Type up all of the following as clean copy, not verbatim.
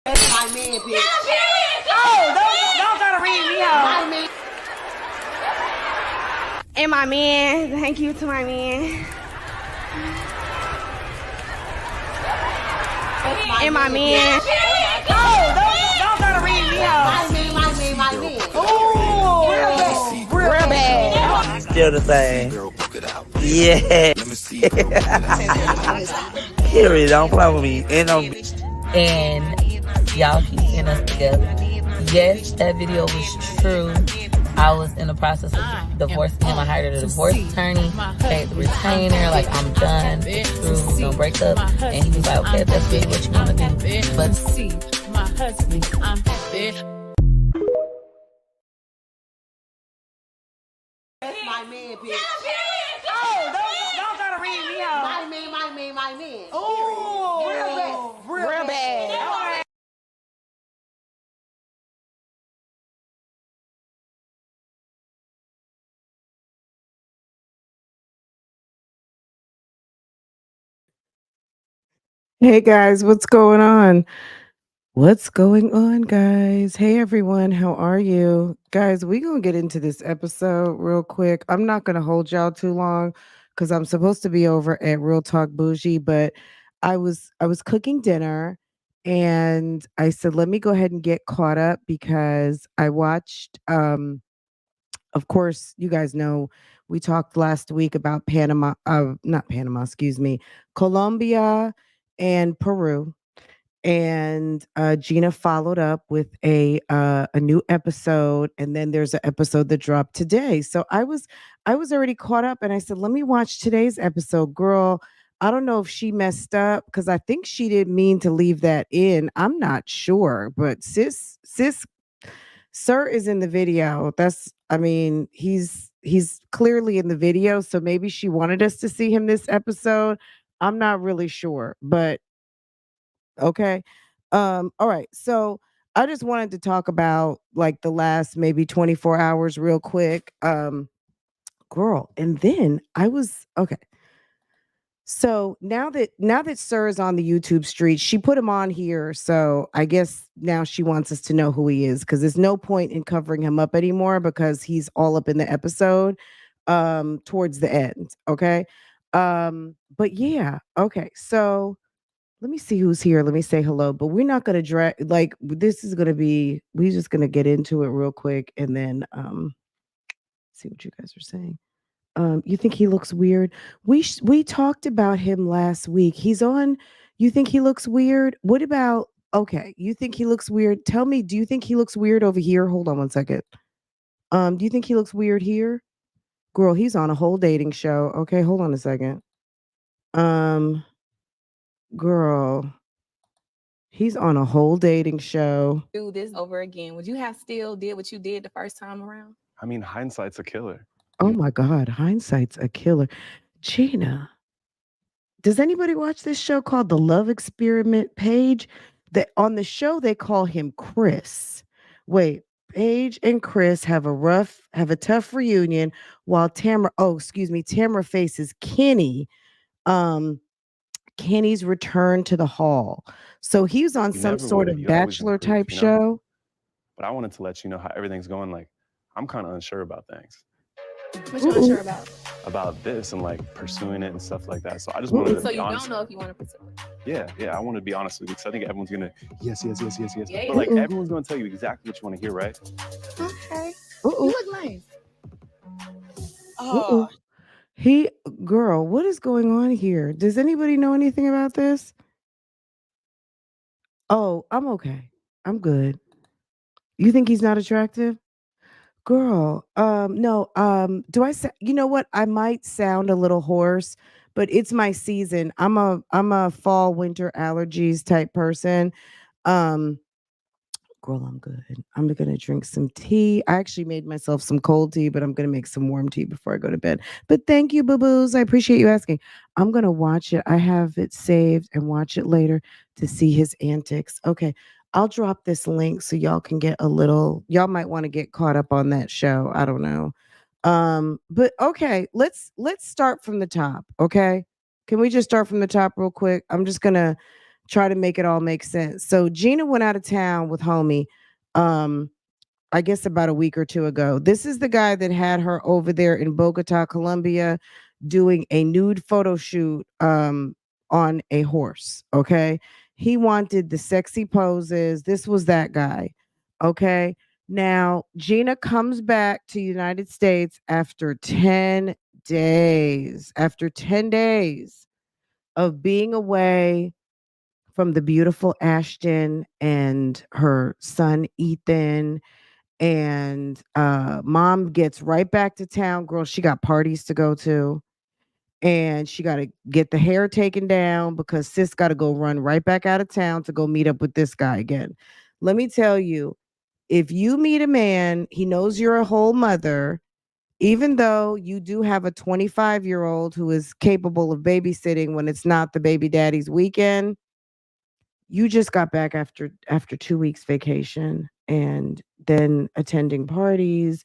That's my man, bitch. Don't try to read me out. And my man, thank you to my man. And my man. Don't try to read me out. My man. Ooh, real bad. Still the same. Yeah. Period. Don't play with me. And y'all keep seeing us together. Yes, that video was true. I was in the process of divorcing him. I hired a divorce attorney, paid the retainer, like I'm done, it's through, we're gonna break up. And he was like, okay, if that's really what you wanna do. But see, my husband, I'm happy. That's my man, bitch. Don't try to read me out. My man. Ooh, real bad. Hey guys, what's going on? What's going on, guys? Hey everyone, how are you? Guys, we gonna get into this episode real quick. I'm not gonna hold y'all too long because I'm supposed to be over at Real Talk Bougie, but I was cooking dinner and I said, let me go ahead and get caught up because I watched of course, you guys know we talked last week about not Panama, excuse me, Colombia and Peru. And Gina followed up with a new episode, and then there's an episode that dropped today. So I was already caught up, and I said, let me watch today's episode. Girl, I don't know if she messed up because I think she didn't mean to leave that in. I'm not sure, but sis, sir is in the video. He's clearly in the video, so maybe she wanted us to see him this episode. I'm not really sure, but okay. All right. So I just wanted to talk about like the last maybe 24 hours real quick. Girl, and then I was okay. So now that Sir is on the YouTube street, she put him on here. So I guess now she wants us to know who he is because there's no point in covering him up anymore because he's all up in the episode towards the end. Okay. But yeah, okay. So let me see who's here. Let me say hello. But we're not gonna drag like this is gonna be we're just gonna get into it real quick and then see what you guys are saying. You think he looks weird? We talked about him last week. He's on. You think he looks weird? What about okay? You think he looks weird? Tell me, do you think he looks weird over here? Hold on one second. Do you think he looks weird here? Girl, he's on a whole dating show. Okay, hold on a second. Girl, he's on a whole dating show. do this over again, would you have still did what you did the first time around? I mean, hindsight's a killer. Oh my God, hindsight's a killer. Gina, does anybody watch this show called The Love Experiment? Paige, that on the show they call him Chris. Wait, Paige and Chris have a tough reunion while Tamara faces Kenny. Kenny's return to the hall. So he was on You some never sort would. of You always bachelor improve, type you know? show. But I wanted to let you know how everything's going. Like, I'm kind of unsure about things, What you unsure about? about this and like pursuing it and stuff like that. So I just wanted to So be you honest. don't know if you want to pursue it. Yeah, I want to be honest with you because I think everyone's gonna yes. Yeah, But like yeah. everyone's gonna tell you exactly what you want to hear, right? Okay. Uh-uh. You look nice. Uh-uh. Girl, what is going on here? Does anybody know anything about this? Oh, I'm okay. I'm good. You think he's not attractive? Girl, no, do I say, you know what? I might sound a little hoarse, but it's my season. I'm a fall winter allergies type person. Um, Girl, I'm good. I'm gonna drink some tea. I actually made myself some cold tea, but I'm gonna make some warm tea before I go to bed. But thank you, boo-boos. I appreciate you asking. I'm gonna watch it. I have it saved and watch it later to see his antics. Okay. I'll drop this link so y'all can get y'all might want to get caught up on that show. I don't know. But okay, let's start from the top. Okay. Can we just start from the top real quick? I'm just gonna try to make it all make sense. So Gina went out of town with homie, um, I guess about a week or two ago. This is the guy that had her over there in Bogota, Colombia, doing a nude photo shoot on a horse. Okay. He wanted the sexy poses. This was that guy. Okay. Now, Gina comes back to United States after 10 days. After 10 days of being away from the beautiful Ashton and her son Ethan, and mom gets right back to town. Girl, she got parties to go to, and she got to get the hair taken down because sis got to go run right back out of town to go meet up with this guy again. Let me tell you, if you meet a man, he knows you're a whole mother, even though you do have a 25-year-old who is capable of babysitting when it's not the baby daddy's weekend. You just got back after 2 weeks vacation, and then attending parties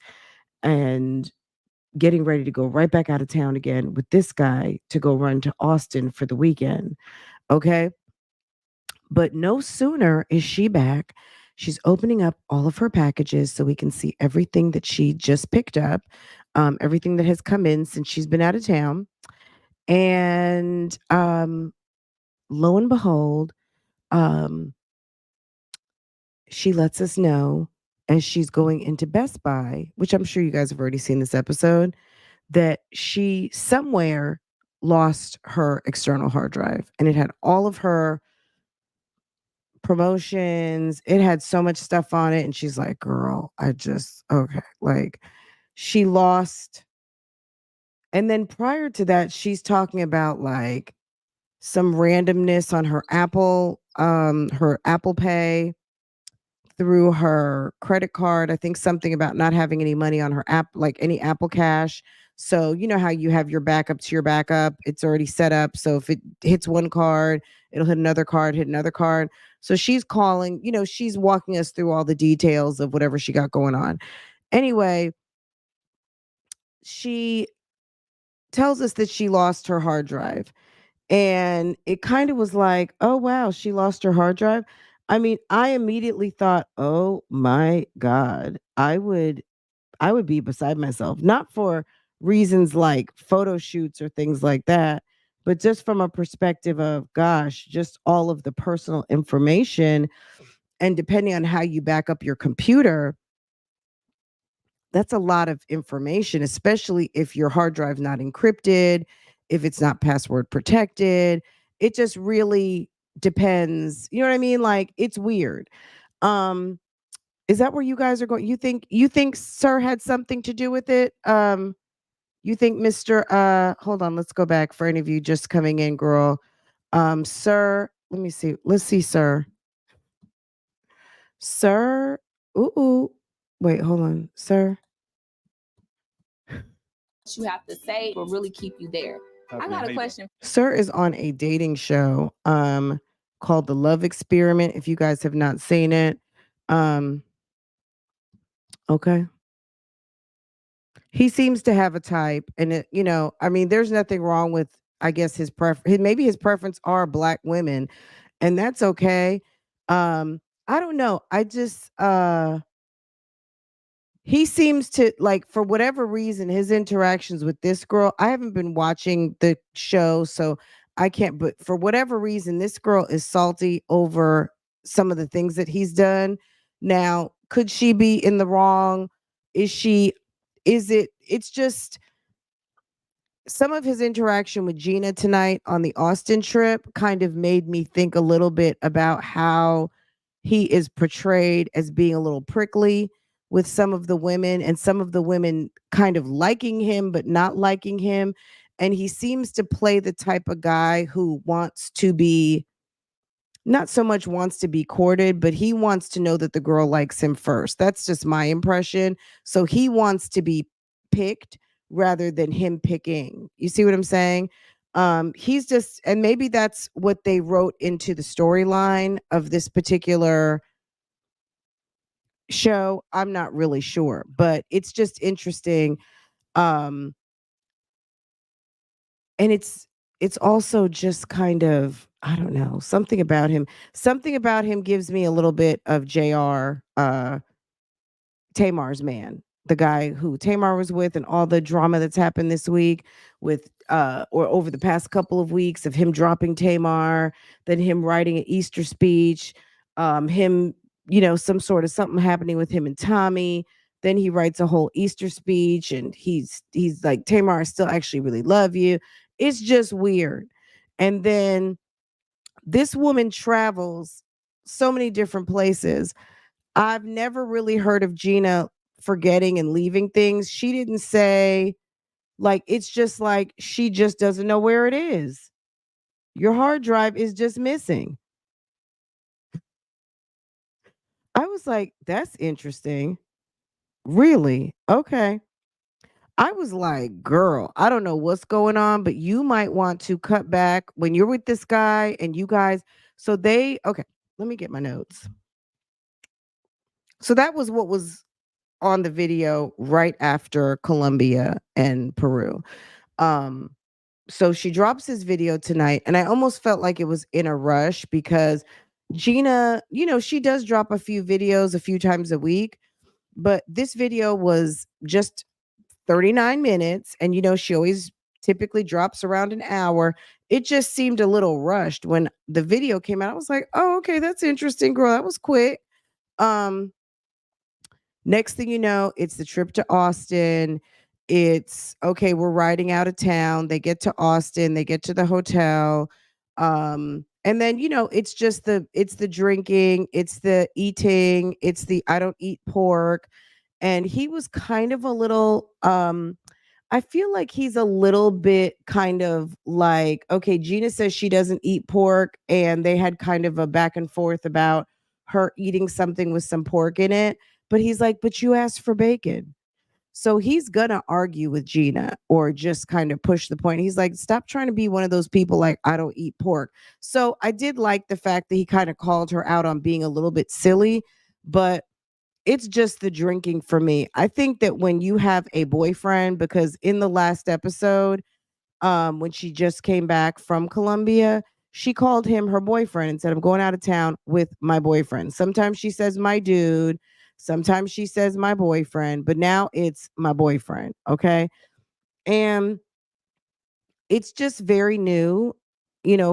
and getting ready to go right back out of town again with this guy to go run to Austin for the weekend. Okay. But no sooner is she back, she's opening up all of her packages so we can see everything that she just picked up, everything that has come in since she's been out of town. And lo and behold, um, she lets us know as she's going into Best Buy, which I'm sure you guys have already seen this episode, that she somewhere lost her external hard drive, and it had all of her promotions. It had so much stuff on it. And she's like, girl, okay. Like, she lost. And then prior to that, she's talking about like some randomness on her Apple Pay through her credit card. I think something about not having any money on her app, like any Apple Cash. So, you know how you have your backup to your backup, it's already set up. So if it hits one card, it'll hit another card, hit another card. So she's calling, she's walking us through all the details of whatever she got going on. Anyway, she tells us that she lost her hard drive. And it kind of was like, oh, wow, she lost her hard drive. I mean, I immediately thought, oh my God, I would be beside myself, not for reasons like photo shoots or things like that, but just from a perspective of, gosh, just all of the personal information. And depending on how you back up your computer, that's a lot of information, especially if your hard drive's not encrypted, if it's not password protected. It just really depends. You know what I mean? Like, it's weird. Um, is that where you guys are going? You think Sir had something to do with it? You think Mr. Hold on, let's go back for any of you just coming in, girl. Sir, let me see. Let's see, Sir. Sir, ooh. Wait, hold on, Sir. You have to say will really keep you there. I got a question. Sir is on a dating show called The Love Experiment, if you guys have not seen it. Okay. He seems to have a type, and I mean, there's nothing wrong with, I guess, his maybe his preference are black women, and that's okay. I don't know. I just he seems to, like, for whatever reason, his interactions with this girl, I haven't been watching the show, so I can't, but for whatever reason, this girl is salty over some of the things that he's done. Now, could she be in the wrong? It's just some of his interaction with Gina tonight on the Austin trip kind of made me think a little bit about how he is portrayed as being a little prickly with some of the women, and some of the women kind of liking him but not liking him. And he seems to play the type of guy who wants to be, not so much wants to be courted, but he wants to know that the girl likes him first. That's just my impression. So he wants to be picked rather than him picking. You see what I'm saying? He's just, and maybe that's what they wrote into the storyline of this particular show. I'm not really sure, but it's just interesting. And it's also just kind of, I don't know, something about him. Something about him gives me a little bit of JR, Tamar's man, the guy who Tamar was with, and all the drama that's happened this week with or over the past couple of weeks of him dropping Tamar, then him writing an Easter speech, him, some sort of something happening with him and Tommy. Then he writes a whole Easter speech and he's like, Tamar, I still actually really love you. It's just weird. And then this woman travels so many different places. I've never really heard of Gina forgetting and leaving things. She didn't say, like, it's just like she just doesn't know where it is. Your hard drive is just missing. I was like, that's interesting. Really? Okay. I was like, girl, I don't know what's going on, but you might want to cut back when you're with this guy and you guys. Okay, let me get my notes. So that was what was on the video right after Colombia and Peru. So she drops this video tonight, and I almost felt like it was in a rush because Gina, she does drop a few videos a few times a week, but this video was just 39 minutes, and she always typically drops around an hour. It just seemed a little rushed when the video came out. I was like, oh, okay, that's interesting, girl. That was quick. Next thing you know, it's the trip to Austin. It's okay, we're riding out of town. They get to Austin, they get to the hotel. And then, it's the drinking, it's the eating, it's the I don't eat pork. And he was kind of a little I feel like he's a little bit kind of like, okay, Gina says she doesn't eat pork, and they had kind of a back and forth about her eating something with some pork in it. But he's like, but you asked for bacon. So he's gonna argue with Gina or just kind of push the point. He's like, stop trying to be one of those people like, I don't eat pork. So I did like the fact that he kind of called her out on being a little bit silly, but it's just the drinking for me. I think that when you have a boyfriend, because in the last episode, when she just came back from Colombia, she called him her boyfriend and said, I'm going out of town with my boyfriend. Sometimes she says my dude, sometimes she says my boyfriend, but now it's my boyfriend. Okay. And it's just very new,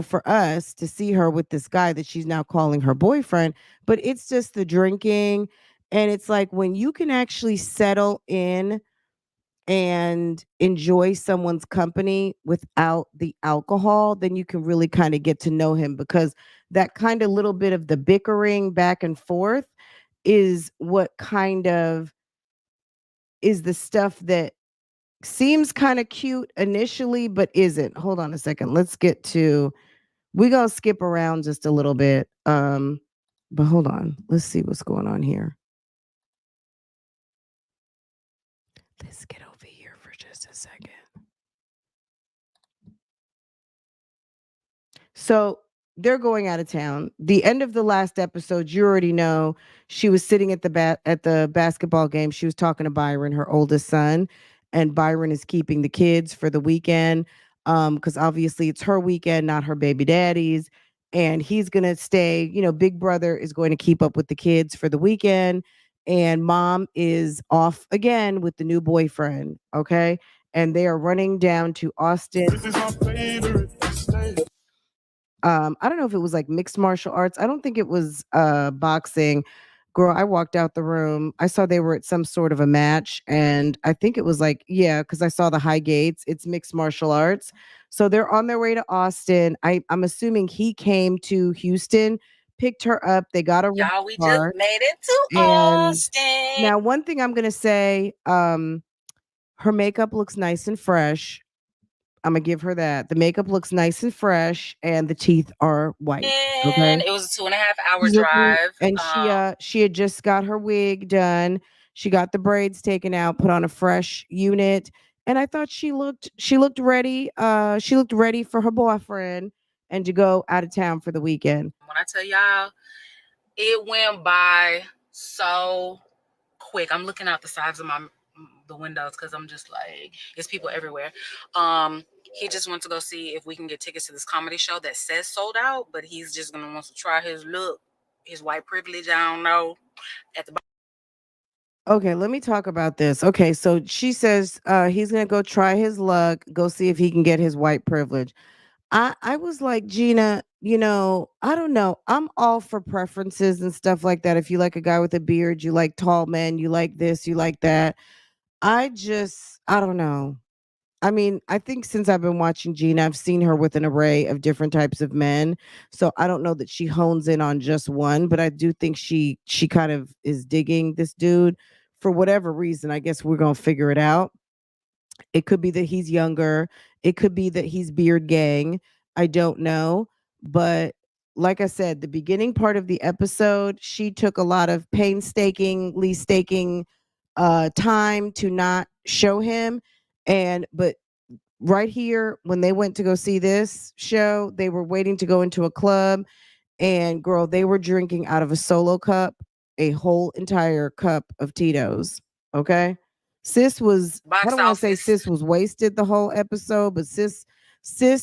for us to see her with this guy that she's now calling her boyfriend. But it's just the drinking. And it's like when you can actually settle in and enjoy someone's company without the alcohol, then you can really kind of get to know him, because that kind of little bit of the bickering back and forth is what kind of is the stuff that seems kind of cute initially, but isn't. Hold on a second. We're going to skip around just a little bit. But hold on. Let's see what's going on here. Let's get over here for just a second. So they're going out of town. The end of the last episode, you already know, she was sitting at the basketball game. She was talking to Byron, her oldest son, and Byron is keeping the kids for the weekend, because obviously it's her weekend, not her baby daddy's. And he's gonna stay. Big brother is going to keep up with the kids for the weekend, and mom is off again with the new boyfriend. Okay, and they are running down to Austin. This is my favorite state. I don't know if it was like mixed martial arts. I don't think it was boxing. Girl, I walked out the room. I saw they were at some sort of a match, and I think it was like, yeah, because I saw the high gates. It's mixed martial arts. So they're on their way to Austin. I'm assuming he came to Houston, picked her up. They got a Y'all, we car. just made it to And Austin. now, one thing I'm gonna say, her makeup looks nice and fresh. I'm gonna give her that. The makeup looks nice and fresh, and the teeth are white. Okay, And it was a 2.5-hour she's looking, drive. and she had just got her wig done. She got the braids taken out, put on a fresh unit, and I thought she looked ready. She looked ready for her boyfriend and to go out of town for the weekend. When I tell y'all, it went by so quick. I'm looking out the sides of my the windows because I'm just like, it's people everywhere. He just wants to go see if we can get tickets to this comedy show that says sold out, but he's just gonna want to try his look, his white privilege. I don't know. At the Okay, let me talk about this. Okay, so she says he's gonna go try his luck, go see if he can get his white privilege. I was like, Gina, I don't know. I'm all for preferences and stuff like that. If you like a guy with a beard, you like tall men, you like this, you like that. I don't know. I mean, I think since I've been watching Gina, I've seen her with an array of different types of men. So I don't know that she hones in on just one, but I do think she kind of is digging this dude for whatever reason. I guess we're gonna figure it out. It could be that he's younger. It could be that he's beard gang. I don't know. But like I said, the beginning part of the episode, she took a lot of painstakingly staking time to not show him. But right here, when they went to go see this show, they were waiting to go into a club. And girl, they were drinking out of a solo cup, a whole entire cup of Tito's. Okay. Sis was, I box don't want to say office. sis was wasted the whole episode, but sis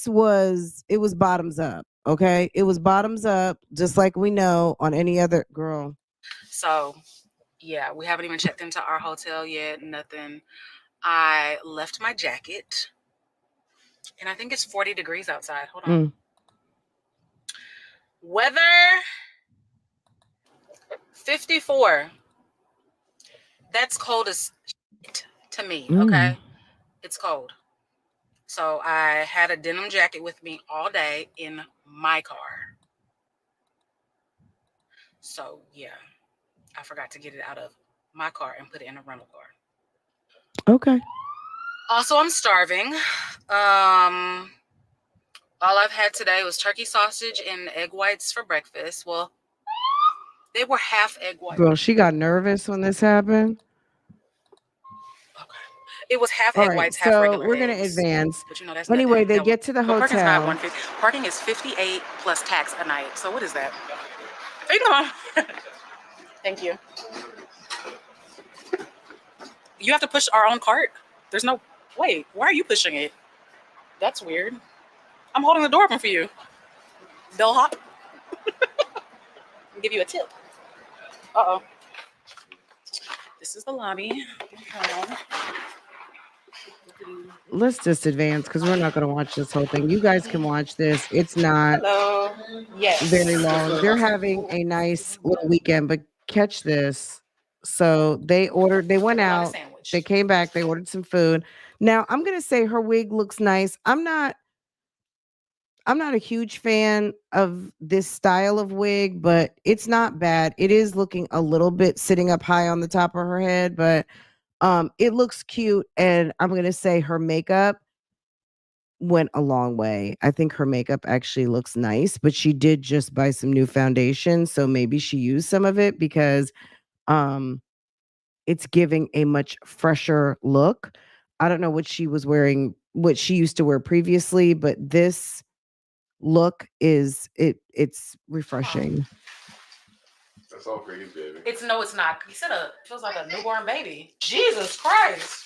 was, it was bottoms up. Okay. It was bottoms up, just like we know on any other girl. So yeah, we haven't even checked into our hotel yet. Nothing. I left my jacket, and I think it's 40 degrees outside. Hold on. Weather 54. That's cold as shit to me. Okay, it's cold. So I had a denim jacket with me all day in my car. So yeah, I forgot to get it out of my car and put it in a rental car. Okay. Also, I'm starving. All I've had today was turkey sausage and egg whites for breakfast. Well, they were half egg whites. Girl, she got nervous when this happened. Okay. It was half All egg right, whites, half so regular we're gonna eggs. advance. But you know, that's Anyway, nothing. they get to the But parking's not hotel. 150. Parking is 58 plus tax a night. So what is that? Hey, come on. Thank you. You have to push our own cart? There's no... Wait, why are you pushing it? That's weird. I'm holding the door open for you. Bellhop. I'll give you a tip. Uh-oh. This is the lobby. Let's just advance because we're not going to watch this whole thing. You guys can watch this. It's not very long. They're having a nice little weekend, but catch this. So they went out, they came back, they ordered some food. Now I'm going to say her wig looks nice. I'm not a huge fan of this style of wig, but it's not bad. It is looking a little bit sitting up high on the top of her head, but it looks cute. And I'm going to say her makeup went a long way. I think her makeup actually looks nice, but she did just buy some new foundation, so maybe she used some of it because it's giving a much fresher look. I don't know what she was wearing, what she used to wear previously, but this look it's refreshing. That's all for you, baby. It's not. You said it feels like a newborn baby. Jesus Christ.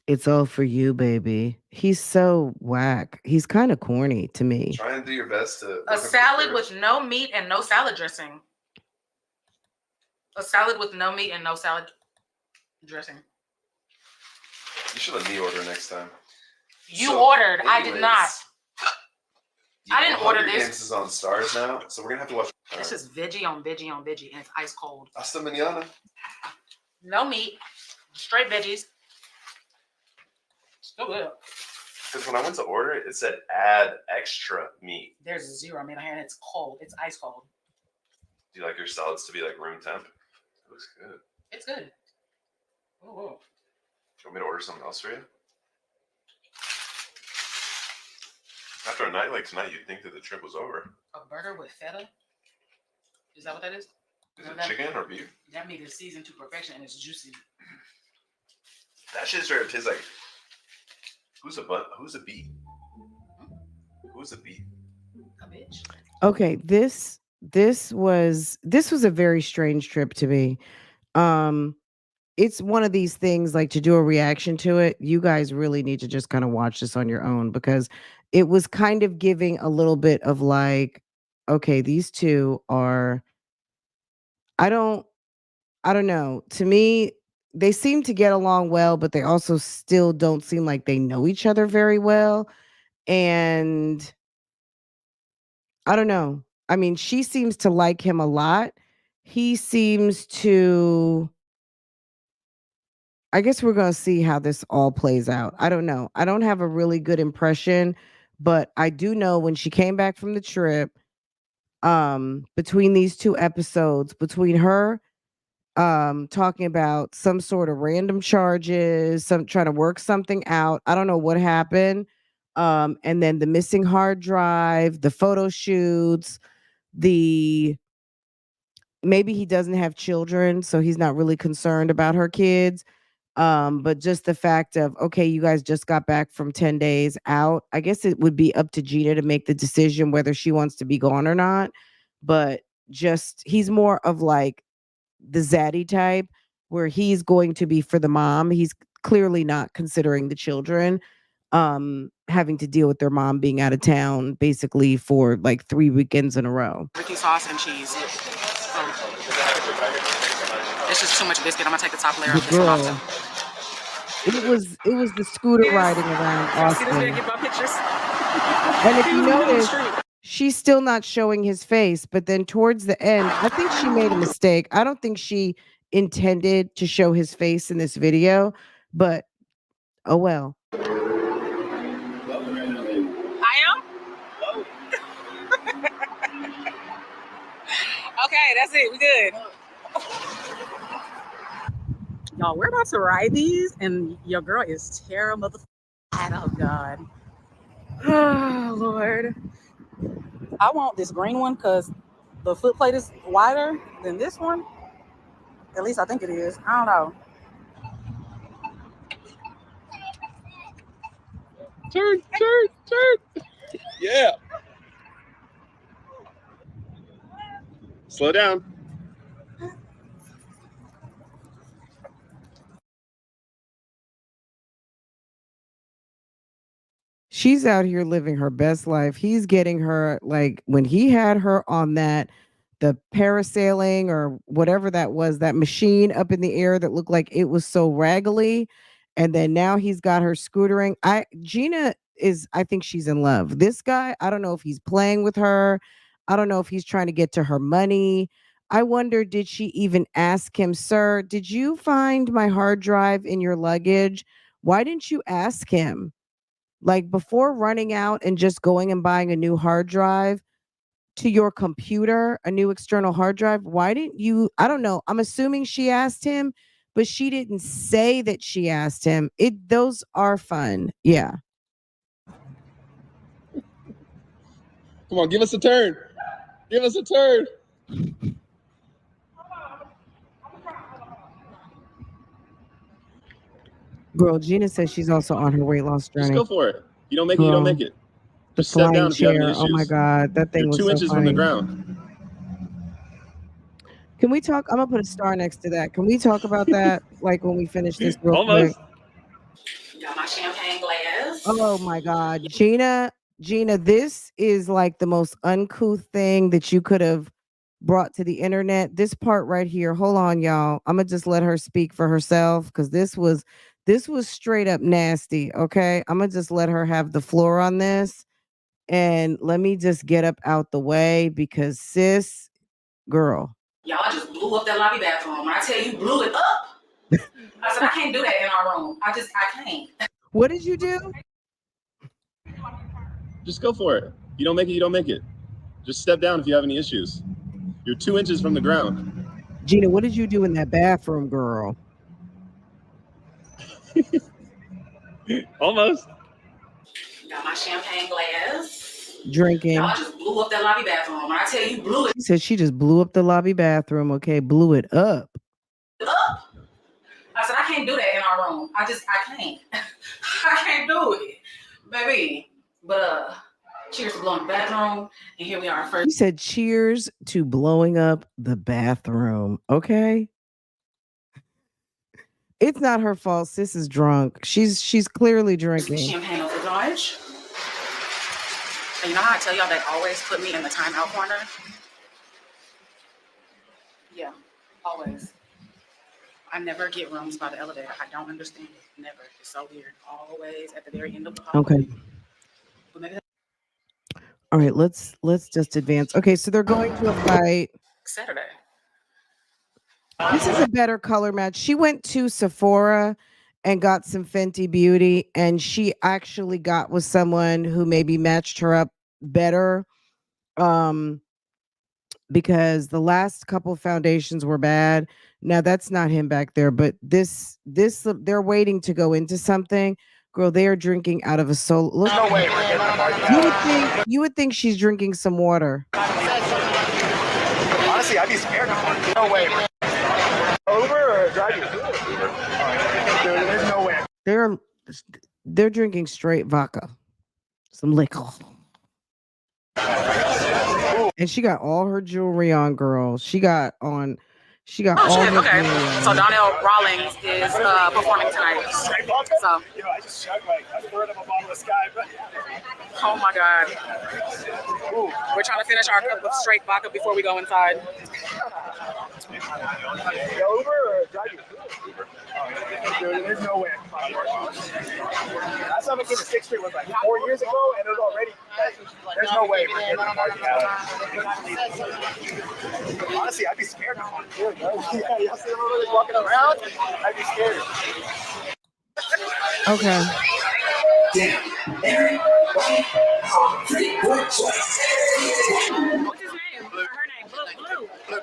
It's all for you, baby. He's so whack. He's kind of corny to me. Try and do your best to... A salad with no meat and no salad dressing. A salad with no meat and no salad dressing. You should let me order next time. You ordered. I did not. I didn't order this. Games is on Stars now, so we're gonna have to watch. This is veggie on veggie on veggie, and it's ice cold. Hasta mañana. No meat, straight veggies. Still good. Because when I went to order it, it said add extra meat. There's zero meat on here, and it's cold. It's ice cold. Do you like your salads to be like room temp? It looks good. It's good. Ooh. Do you want me to order something else for you? After a night like tonight, you'd think that the trip was over. A burger with feta? Is that what that is? Is it chicken or beef? That meat is seasoned to perfection and it's juicy. That shit straight up tastes like... Who's a bee? Who's a bee? A bitch. Okay, this was a very strange trip to me. it's one of these things, like, to do a reaction to it, you guys really need to just kind of watch this on your own, because it was kind of giving a little bit of like, okay, these two are, I don't I don't know. To me, they seem to get along well, but they also still don't seem like they know each other very well. And I don't know. I mean, she seems to like him a lot. He seems to, I guess we're going to see how this all plays out. I don't know. I don't have a really good impression, but I do know when she came back from the trip, between these two episodes, between her talking about some sort of random charges, some trying to work something out. I don't know what happened. And then the missing hard drive, the photo shoots, the maybe he doesn't have children, so he's not really concerned about her kids. But just the fact of, okay, you guys just got back from 10 days out. I guess it would be up to Gina to make the decision whether she wants to be gone or not. But just he's more of like the zaddy type, where he's going to be for the mom. He's clearly not considering the children having to deal with their mom being out of town basically for like 3 weekends in a row. Ricky sauce and cheese. So, it's just too much biscuit. I'm gonna take the top layer of this one off Girl, too. it was the scooter riding around See this man Austin. get my pictures? And if you He was on the notice, street. she's still not showing his face, but then towards the end, I think she made a mistake. I don't think she intended to show his face in this video, but oh well. I am? Okay, that's it. We good. Y'all, we're about to ride these, and your girl is terrible. Oh, God. Oh, Lord. I want this green one because the foot plate is wider than this one. At least I think it is. I don't know. Turn. Yeah. Slow down. She's out here living her best life. He's getting her, like, when he had her on the parasailing or whatever that was, that machine up in the air that looked like it was so raggedy. And then now he's got her scootering. Gina is, I think she's in love. This guy, I don't know if he's playing with her. I don't know if he's trying to get to her money. I wonder, did she even ask him, sir, did you find my hard drive in your luggage? Why didn't you ask him? Like, before running out and just going and buying a new hard drive to your computer, a new external hard drive, why didn't you? I don't know. I'm assuming she asked him, but she didn't say that she asked him. Those are fun. Yeah. Come on, give us a turn. Give us a turn. Girl, Gina says she's also on her weight loss Just journey. go for it. You don't make it, you don't Girl, make it. the Just step flying down if you have any chair. issues. Oh my God, that thing You're was 2 so inches from the funny. ground. Can we talk? I'm gonna put a star next to that. Can we talk about that, like, when we finish this real Almost. quick? Got my champagne glass. Oh my God, Gina, this is like the most uncouth thing that you could have brought to the internet. This part right here. Hold on, y'all. I'm gonna just let her speak for herself, because this was straight up nasty. Okay, I'm gonna just let her have the floor on this, and let me just get up out the way, because sis, girl. Y'all just blew up that lobby bathroom. When I tell you blew it up, I said, I can't do that in our room. I can't. What did you do? Just go for it. You don't make it, you don't make it. Just step down if you have any issues. You're 2 inches from the ground. Gina, what did you do in that bathroom, girl? Almost. Got my champagne glass. Drinking. Y'all just blew up that lobby bathroom. When I tell you blew it She said she just blew up the lobby bathroom. Okay, blew it up. up, I said, I can't do that in our room. I can't. I can't do it, baby. But cheers to blowing the bathroom. And here we are She first. said, cheers to blowing up the bathroom. Okay. It's not her fault. Sis is drunk. She's clearly drinking. Champagne over Dodge. And you know how I tell y'all they always put me in the timeout corner? Yeah, always. I never get rooms by the elevator. I don't understand it. Never. It's so weird. Always at the very end of the hallway. Okay. But maybe All right, let's just advance. Okay, so they're going to a fight. Saturday. This is a better color match. She went to Sephora and got some Fenty Beauty, and she actually got with someone who maybe matched her up better. Because the last couple foundations were bad. Now that's not him back there, but this they're waiting to go into something. Girl, they are drinking out of a soul. Look, No way. you would think she's drinking some water. Honestly, I'd be scared. No way. Uber or driving? There's no way. They're drinking straight vodka, some liquor. And she got all her jewelry on, girl. She got all shit, her okay. jewelry on. So Donnell Rawlings is performing tonight. So, You know, I just chugged like a third of a bottle of Sky, but oh my God. We're trying to finish our cup of straight vodka before we go inside. Uber or driving? There's no way. Last time I came to 6th Street was like 4 years ago, and it was already. There's no way we're getting honestly, I'd be scared. Yeah, y'all see them really walking around? I'd be scared. Okay. What's his name? Or her name? Blue. Hey,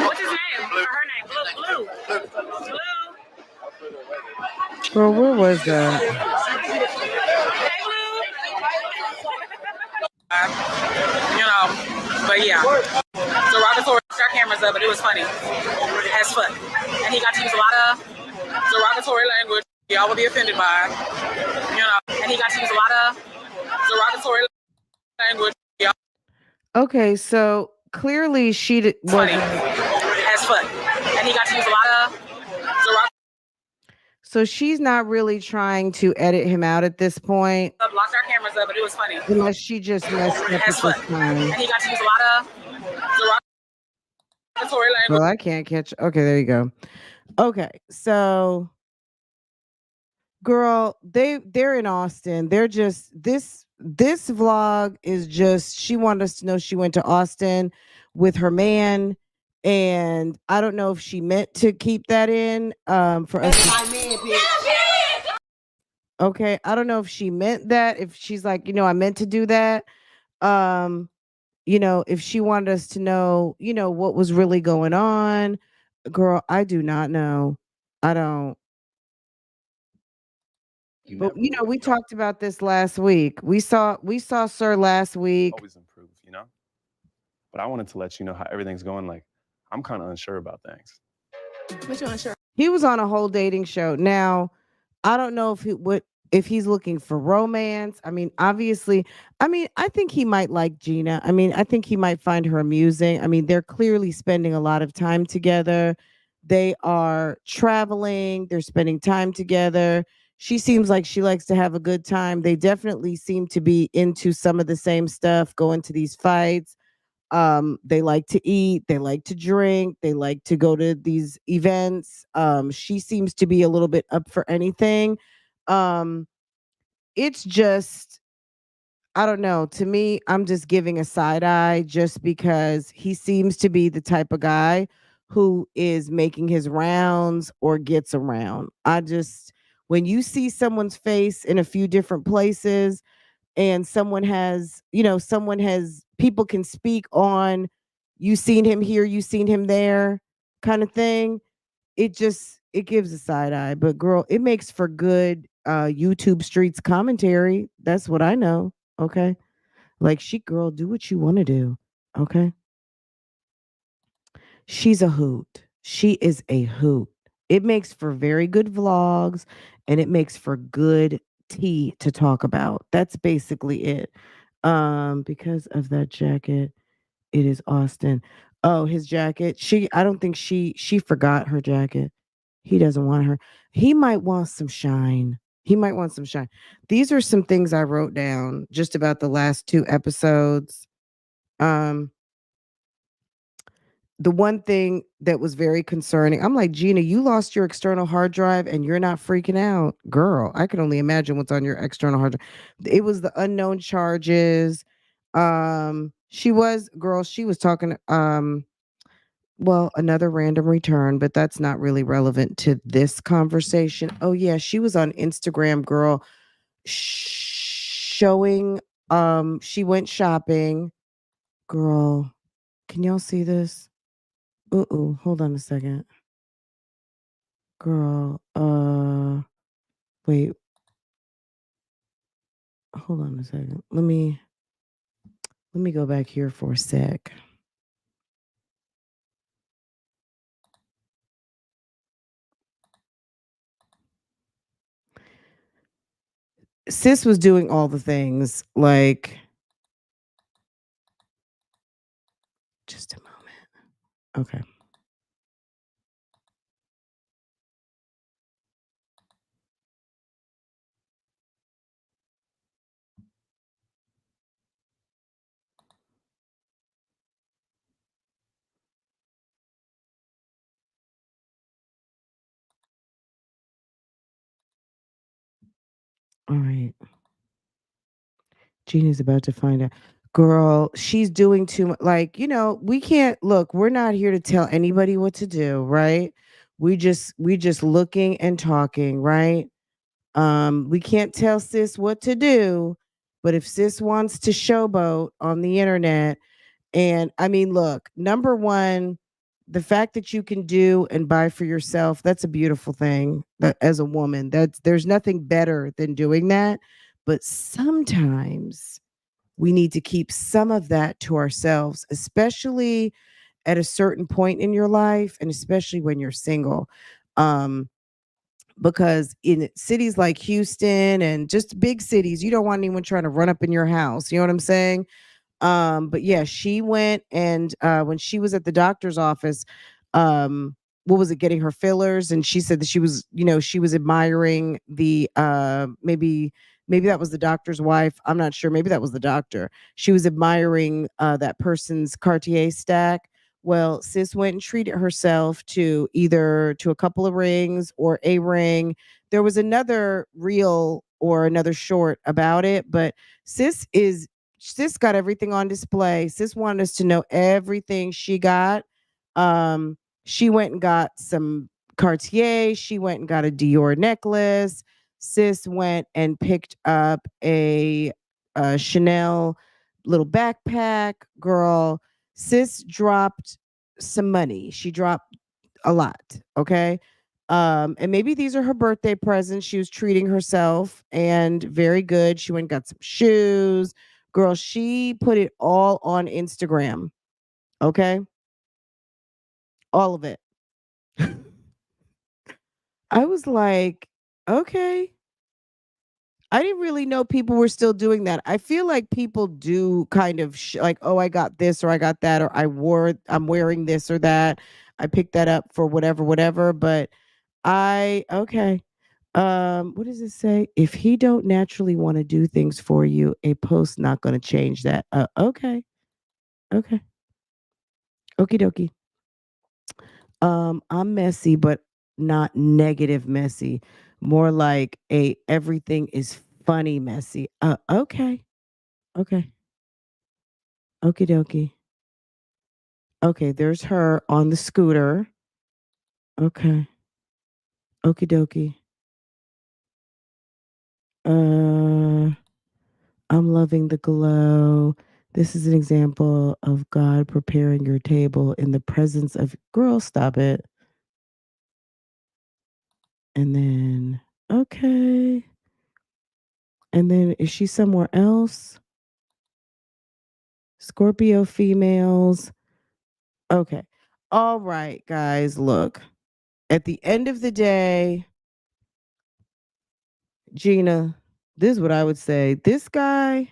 what's his name? Or her name? Blue. Girl, where was that? You know, but yeah. Derogatory our cameras up, but it was funny as fuck. And he got to use a lot of derogatory language y'all will be offended by. You know, and he got to use a lot of derogatory language. Y'all Okay, so clearly she was funny as fuck. And he got to use a lot of derogatory. So she's not really trying to edit him out at this point. Blocked our cameras up, but it was funny. Unless she just messed up As at fuck. this time. And he got to use a lot of derogatory language. Well, I can't catch. Okay, there you go. Okay, so girl, they're in Austin. They're just this vlog is just she wanted us to know she went to Austin with her man. And I don't know if she meant to keep that in for us. My man, bitch. Okay, I don't know if she meant that. If she's like, I meant to do that. If she wanted us to know, what was really going on. Girl, I do not know. I don't. But we talked about this last week. We saw Sir last week. Always improve, But I wanted to let you know how everything's going. Like, I'm kind of unsure about things. What you unsure? He was on a whole dating show. Now, I don't know if he's looking for romance. I mean, obviously, I think he might like Gina. I think he might find her amusing. They're clearly spending a lot of time together. They are traveling. They're spending time together. She seems like she likes to have a good time. They definitely seem to be into some of the same stuff, going to these fights. They like to eat, they like to drink, they like to go to these events. She seems to be a little bit up for anything. It's just, I don't know. To me, I'm just giving a side eye just because he seems to be the type of guy who is making his rounds or gets around. When you see someone's face in a few different places, and people can speak on, you seen him here, you seen him there kind of thing. It gives a side eye, but girl, it makes for good YouTube streets commentary. That's what I know. Okay. Like, girl, do what you want to do. Okay. She's a hoot. She is a hoot. It makes for very good vlogs, and it makes for good tea to talk about. That's basically it. Because of that jacket, it is Austin. Oh, his jacket. I don't think she forgot her jacket. He doesn't want her. He might want some shine. He might want some shine. These are some things I wrote down just about the last two episodes. Um, the one thing that was very concerning, I'm like, Gina, you lost your external hard drive and you're not freaking out. Girl, I can only imagine what's on your external hard drive. It was the unknown charges. She was talking, well, another random return, but that's not really relevant to this conversation. Oh yeah, she was on Instagram, girl, showing, she went shopping. Girl, can y'all see this? Hold on a second. Girl, wait, hold on a second. Let me go back here for a sec. Sis was doing all the things, like, just a moment. Okay. All right. Gina's about to find out. Girl, she's doing too much. Like, we can't look, we're not here to tell anybody what to do, right? We just looking and talking, right? We can't tell sis what to do, but if sis wants to showboat on the internet, and I mean, look, number one, the fact that you can do and buy for yourself, that's a beautiful thing. That as a woman, there's nothing better than doing that. But sometimes we need to keep some of that to ourselves, especially at a certain point in your life and especially when you're single. Um, because in cities like Houston and just big cities, you don't want anyone trying to run up in your house. You know what I'm saying? But yeah, she went and when she was at the doctor's office, what was it, getting her fillers, and she said that she was admiring the maybe that was the doctor's wife. I'm not sure. Maybe that was the doctor. She was admiring that person's Cartier stack. Well, sis went and treated herself to either to a couple of rings or a ring. There was another reel or another short about it, but sis got everything on display. Sis wanted us to know everything she got. She went and got some Cartier. She went and got a Dior necklace. Sis went and picked up a Chanel little backpack. Girl, sis dropped some money. She dropped a lot. Okay. And maybe these are her birthday presents. She was treating herself and very good. She went and got some shoes. Girl, she put it all on Instagram. Okay. All of it. I was like, okay. I didn't really know people were still doing that. I feel like people do kind of like, oh, I got this or I got that or I'm wearing this or that. I picked that up for whatever, whatever. But okay. What does it say? If he don't naturally want to do things for you, a post not going to change that. Okay. Okay. Okie dokie. I'm messy, but not negative messy. More like a everything is funny messy. Okay. Okay. Okie dokie. Okay, there's her on the scooter. Okay. Okie dokie. Uh I'm loving the glow. This is an example of God preparing your table in the presence of girl, stop it. And then okay. And then is she somewhere else? Scorpio females. Okay. All right, guys, look. At the end of the day, Gina, this is what I would say. This guy,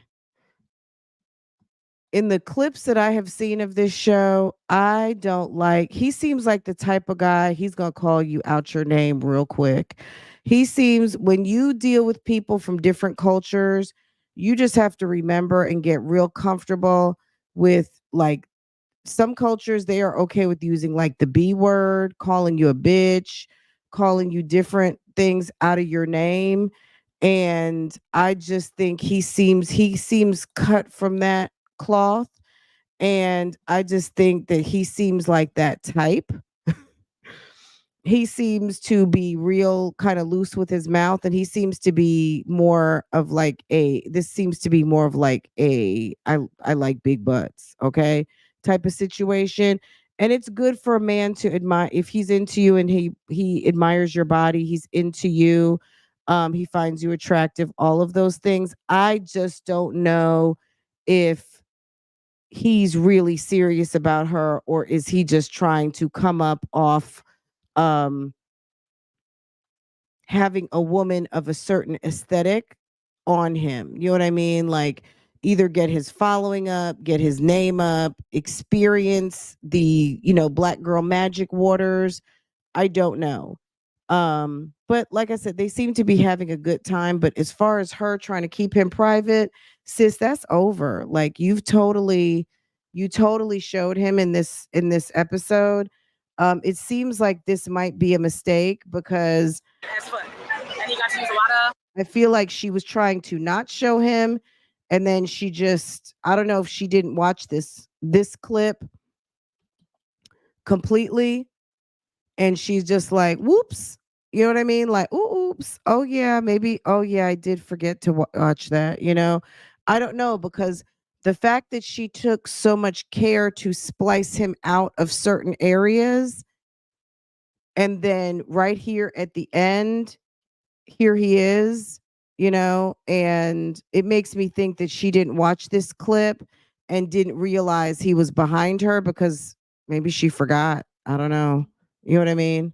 in the clips that I have seen of this show, I don't like. He seems like the type of guy, he's going to call you out your name real quick. He seems, when you deal with people from different cultures, you just have to remember and get real comfortable with, like, some cultures, they are okay with using like the B word, calling you a bitch, calling you different things out of your name. And I just think he seems cut from that cloth. And I just think that he seems like that type. He seems to be real kind of loose with his mouth, and he seems to be more of like a, this seems to be more of like a, I like big butts, okay, type of situation. And it's good for a man to admire, if he's into you and he admires your body, he's into you, he finds you attractive, all of those things. I just don't know if he's really serious about her, or is he just trying to come up off um having a woman of a certain aesthetic on him. You know what I mean? Like, either get his following up, get his name up, experience the, black girl magic waters. I don't know. But like I said, they seem to be having a good time. But as far as her trying to keep him private, sis, that's over. Like, you totally showed him in this episode. It seems like this might be a mistake because Has fun. And he got to use a lot of. I feel like she was trying to not show him, and then she just, I don't know if she didn't watch this clip completely, and she's just like, whoops. You know what I mean? Like, ooh, oops. Oh yeah, maybe. Oh yeah, I did forget to watch that, I don't know, because the fact that she took so much care to splice him out of certain areas, and then right here at the end, here he is, and it makes me think that she didn't watch this clip and didn't realize he was behind her, because maybe she forgot. I don't know. You know what I mean?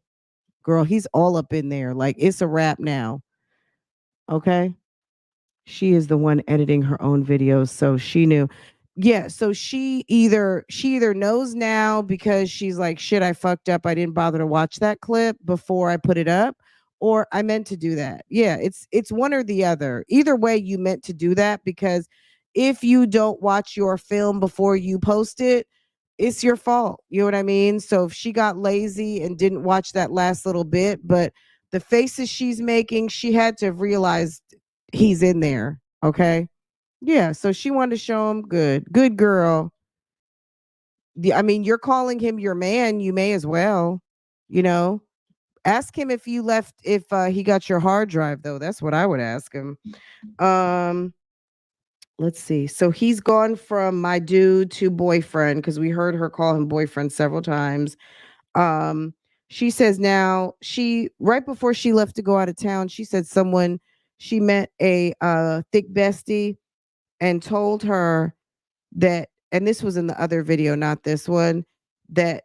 Girl, he's all up in there. Like, it's a wrap now. Okay. She is the one editing her own videos, so she knew. Yeah, so she either knows now, because she's like, shit, I fucked up. I didn't bother to watch that clip before I put it up, or I meant to do that. Yeah, it's one or the other. Either way, you meant to do that, because if you don't watch your film before you post it, it's your fault. You know what I mean? So if she got lazy and didn't watch that last little bit, but the faces she's making, she had to have realized he's in there. Okay. Yeah. So she wanted to show him. Good girl. I mean, you're calling him your man. You may as well, you know, ask him if he got your hard drive, though. That's what I would ask him. Let's see. So he's gone from my dude to boyfriend, because we heard her call him boyfriend several times. Um, she says now, right before she left to go out of town, she said she met a thick bestie and told her that, and this was in the other video, not this one, that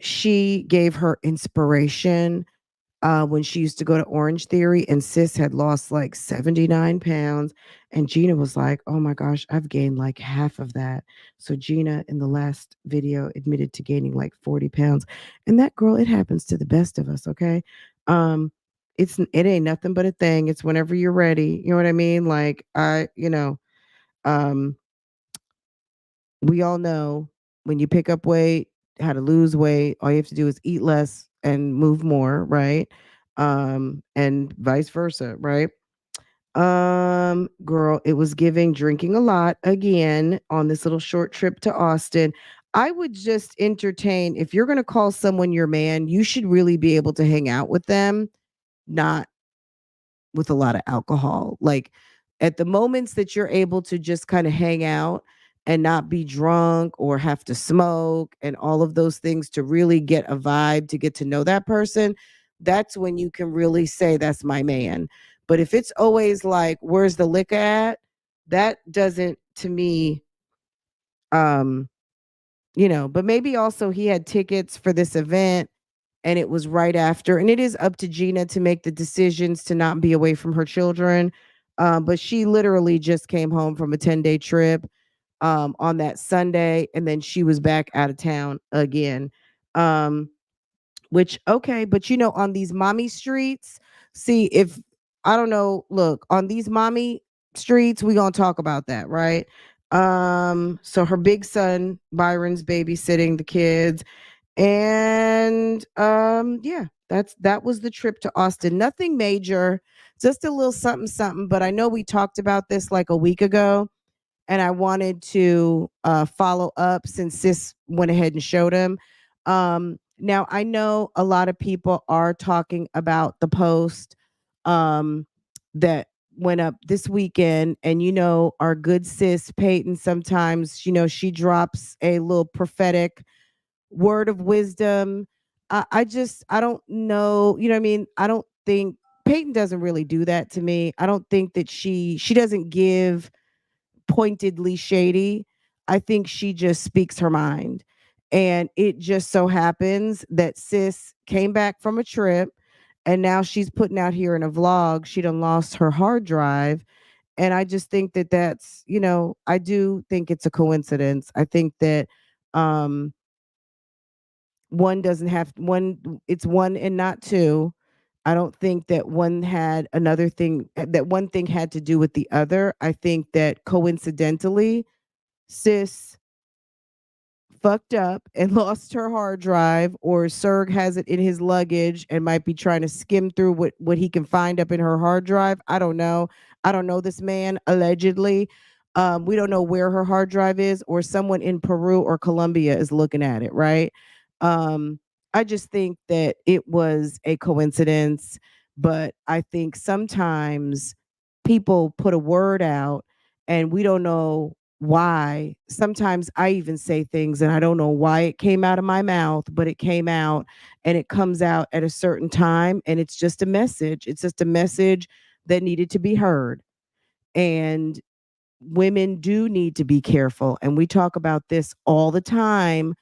she gave her inspiration when she used to go to Orange Theory, and sis had lost like 79 pounds. And Gina was like, oh my gosh, I've gained like half of that. So Gina in the last video admitted to gaining like 40 pounds. And that girl, it happens to the best of us, okay? It ain't nothing but a thing. It's whenever you're ready. You know what I mean? Like, um, we all know when you pick up weight, how to lose weight, all you have to do is eat less and move more, right? And vice versa, right? Girl, it was giving drinking a lot again on this little short trip to Austin. I would just entertain, if you're going to call someone your man, you should really be able to hang out with them, not with a lot of alcohol. Like, at the moments that you're able to just kind of hang out and not be drunk or have to smoke and all of those things to really get a vibe, to get to know that person, that's when you can really say that's my man. But if it's always like, where's the liquor at? That doesn't, to me, but maybe also he had tickets for this event and it was right after. And it is up to Gina to make the decisions to not be away from her children. But she literally just came home from a 10-day trip. on that Sunday, and then she was back out of town again. Um, which okay, but on these mommy streets, see if I don't know, look, on these mommy streets, we gonna talk about that, right? So her big son Byron's babysitting the kids, and yeah, that was the trip to Austin. Nothing major, just a little something something, but I know we talked about this like a week ago, and I wanted to follow up since sis went ahead and showed him. Now I know a lot of people are talking about the post that went up this weekend, and our good sis Peyton, sometimes she drops a little prophetic word of wisdom. I don't know, you know what I mean? I don't think Peyton doesn't really do that to me. I don't think that she doesn't give pointedly shady. I think she just speaks her mind. And it just so happens that sis came back from a trip, and now she's putting out here in a vlog she done lost her hard drive. And I just think that I do think it's a coincidence. I think that um one doesn't have one, it's one and not two. I don't think that one thing had to do with the other. I think that coincidentally sis fucked up and lost her hard drive, or Serg has it in his luggage and might be trying to skim through what he can find up in her hard drive. I don't know. I don't know this man, allegedly. We don't know where her hard drive is, or someone in Peru or Colombia is looking at it, right? Um, I just think that it was a coincidence, but I think sometimes people put a word out and we don't know why. Sometimes I even say things and I don't know why it came out of my mouth, but it came out, and it comes out at a certain time, and it's just a message. It's just a message that needed to be heard. And women do need to be careful. And we talk about this all the time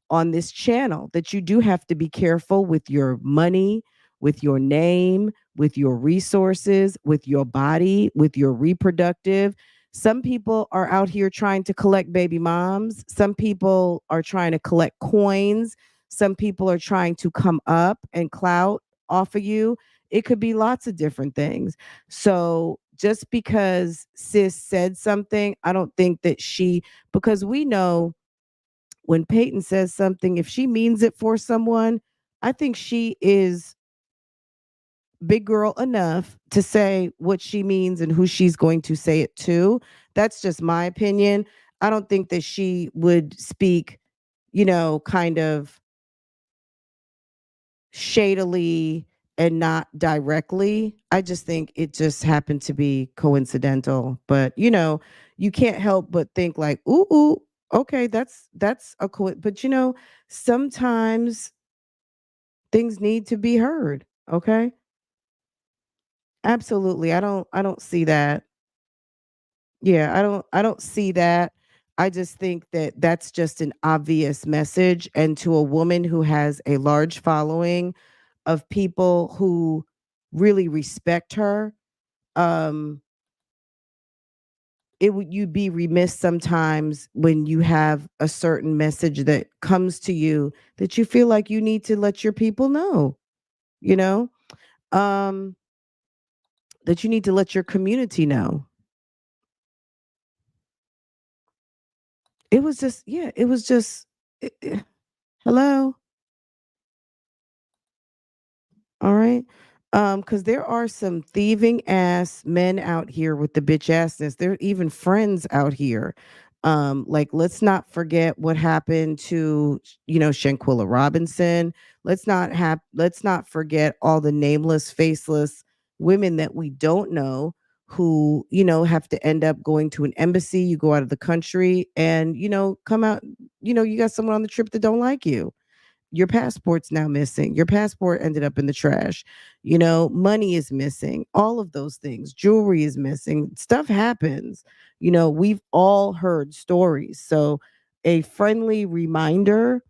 on this channel, that you do have to be careful with your money, with your name, with your resources, with your body, with your reproductive. Some people are out here trying to collect baby moms. Some people are trying to collect coins. Some people are trying to come up and clout off of you. It could be lots of different things. So just because sis said something, I don't think that because we know when Peyton says something, if she means it for someone, I think she is big girl enough to say what she means and who she's going to say it to. That's just my opinion. I don't think that she would speak, kind of shadily and not directly. I just think it just happened to be coincidental. But you can't help but think like, ooh, okay, that's a but sometimes things need to be heard. Okay. Absolutely. I don't see that. Yeah, I don't see that. I just think that that's just an obvious message, and to a woman who has a large following of people who really respect her, um you'd be remiss sometimes when you have a certain message that comes to you that you feel like you need to let your people know, you know? Um that you need to let your community know. It was just, yeah, it was just hello. All right. Because there are some thieving ass men out here with the bitch assness. There are even friends out here. Like let's not forget what happened to, Shanquilla Robinson. Let's not forget all the nameless, faceless women that we don't know who, have to end up going to an embassy. You go out of the country and, come out, you got someone on the trip that don't like you. Your passport's now missing. Your passport ended up in the trash. Money is missing. All of those things. Jewelry is missing. Stuff happens. We've all heard stories. So, a friendly reminder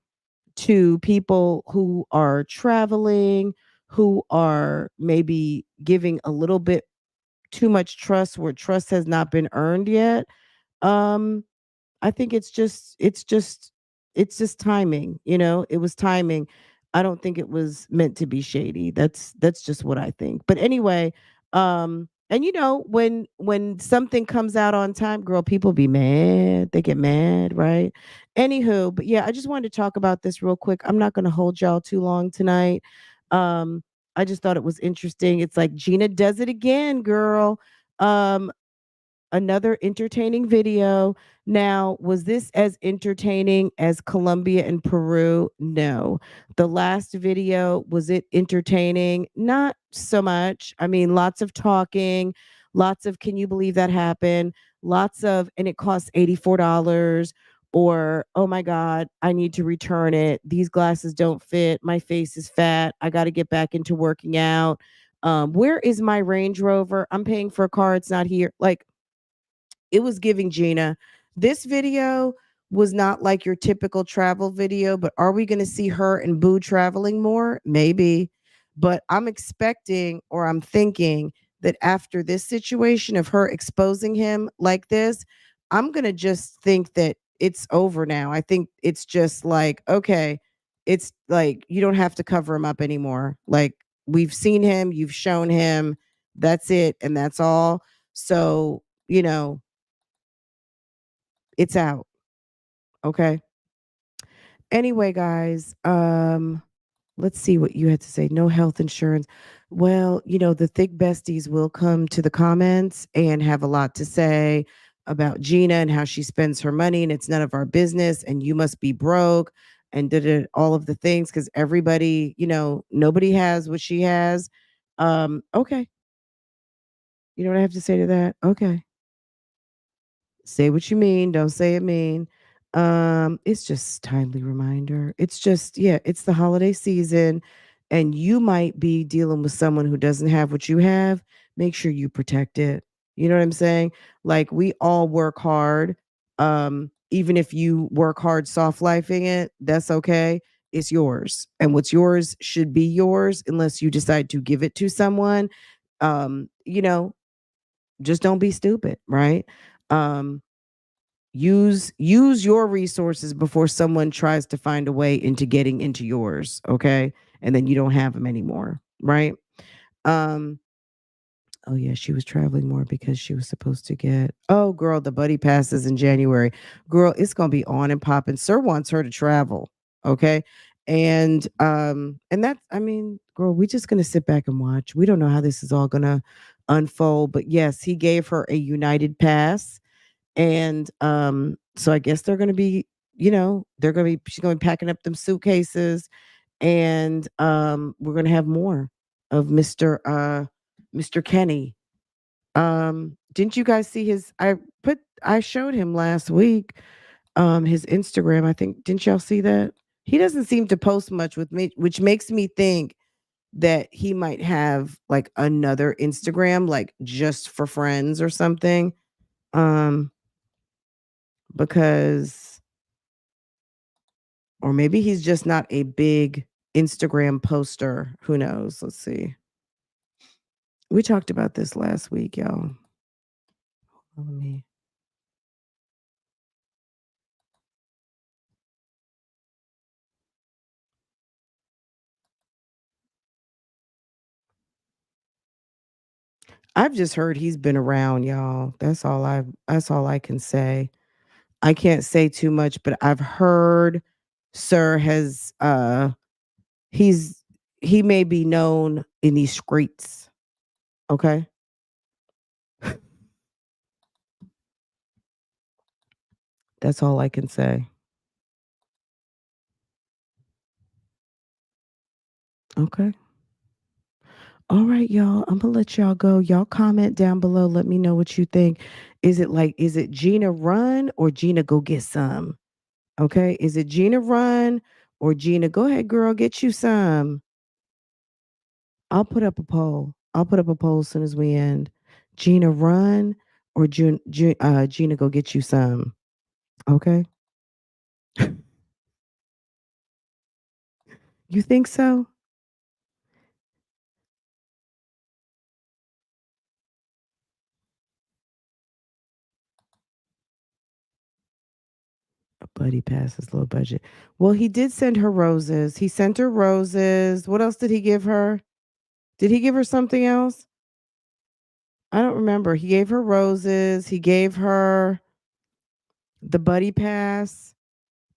to people who are traveling, who are maybe giving a little bit too much trust where trust has not been earned yet. Um, I think it's just timing, you know? It was timing. I don't think it was meant to be shady. That's just what I think. But anyway, and you know, when something comes out on time, girl, people be mad. They get mad, right? Anywho, but yeah, I just wanted to talk about this real quick. I'm not going to hold y'all too long tonight. Um I just thought it was interesting. It's like Gina does it again, girl. Um Another entertaining video. Now, was this as entertaining as Colombia and Peru? No. The last video, was it entertaining? Not so much. I mean, lots of talking, lots of, can you believe that happened? Lots of, and it costs $84. Or, oh my God, I need to return it. These glasses don't fit. My face is fat. I got to get back into working out. Where is my Range Rover? I'm paying for a car. It's not here. Like, it was giving Gina. This video was not like your typical travel video, but are we going to see her and Boo traveling more? Maybe. But I'm expecting or I'm thinking that after this situation of her exposing him like this, I'm going to just think that it's over now. I think it's just like, okay, it's like you don't have to cover him up anymore. Like, we've seen him, you've shown him, that's it, and that's all. So, you know, it's out. Okay. Anyway, guys, let's see what you had to say. No health insurance. Well, you know, the thick besties will come to the comments and have a lot to say about Gina and how she spends her money and it's none of our business and you must be broke and did it all of the things because everybody, you know, nobody has what she has. Okay. You know what I have to say to that? Okay. Say what you mean, don't say it mean. It's just timely reminder. It's just, yeah, it's the holiday season and you might be dealing with someone who doesn't have what you have. Make sure you protect it. You know what I'm saying? Like, we all work hard. Even if you work hard soft lifing it, that's okay. It's yours. And what's yours should be yours unless you decide to give it to someone. You know, just don't be stupid, right? Um, use your resources before someone tries to find a way into getting into yours, okay? And then you don't have them anymore, right? um oh yeah, she was traveling more because she was supposed to get, oh girl, the buddy passes in January. Girl, it's gonna be on and popping. Sir wants her to travel, okay? And that's, I mean, girl, we just gonna sit back and watch. We don't know how this is all gonna unfold, but yes, he gave her a United pass. And so I guess they're gonna be, you know, she's gonna be packing up them suitcases and we're gonna have more of Mr. Kenny. Didn't you guys see his, I showed him last week his Instagram, I think. Didn't y'all see that? He doesn't seem to post much with me, which makes me think that he might have like another Instagram, like just for friends or something. Um, because, or maybe he's just not a big Instagram poster. Who knows? Let's see. We talked about this last week, y'all. Let me. I've just heard he's been around, y'all. That's all I can say. I can't say too much, but I've heard Sir has he's he may be known in these streets. Okay. That's all I can say. Okay. All right, y'all. I'm gonna let y'all go. Y'all comment down below. Let me know what you think. Is it Gina run or Gina go get some? Okay. Is it Gina run or Gina go ahead, girl, get you some? I'll put up a poll. I'll put up a poll as soon as we end. Gina run or Gina go get you some. Okay. You think so? Buddy passes low budget. Well, he did send her roses. He sent her roses. What else did he give her? Did he give her something else? I don't remember. He gave her roses. He gave her the buddy pass.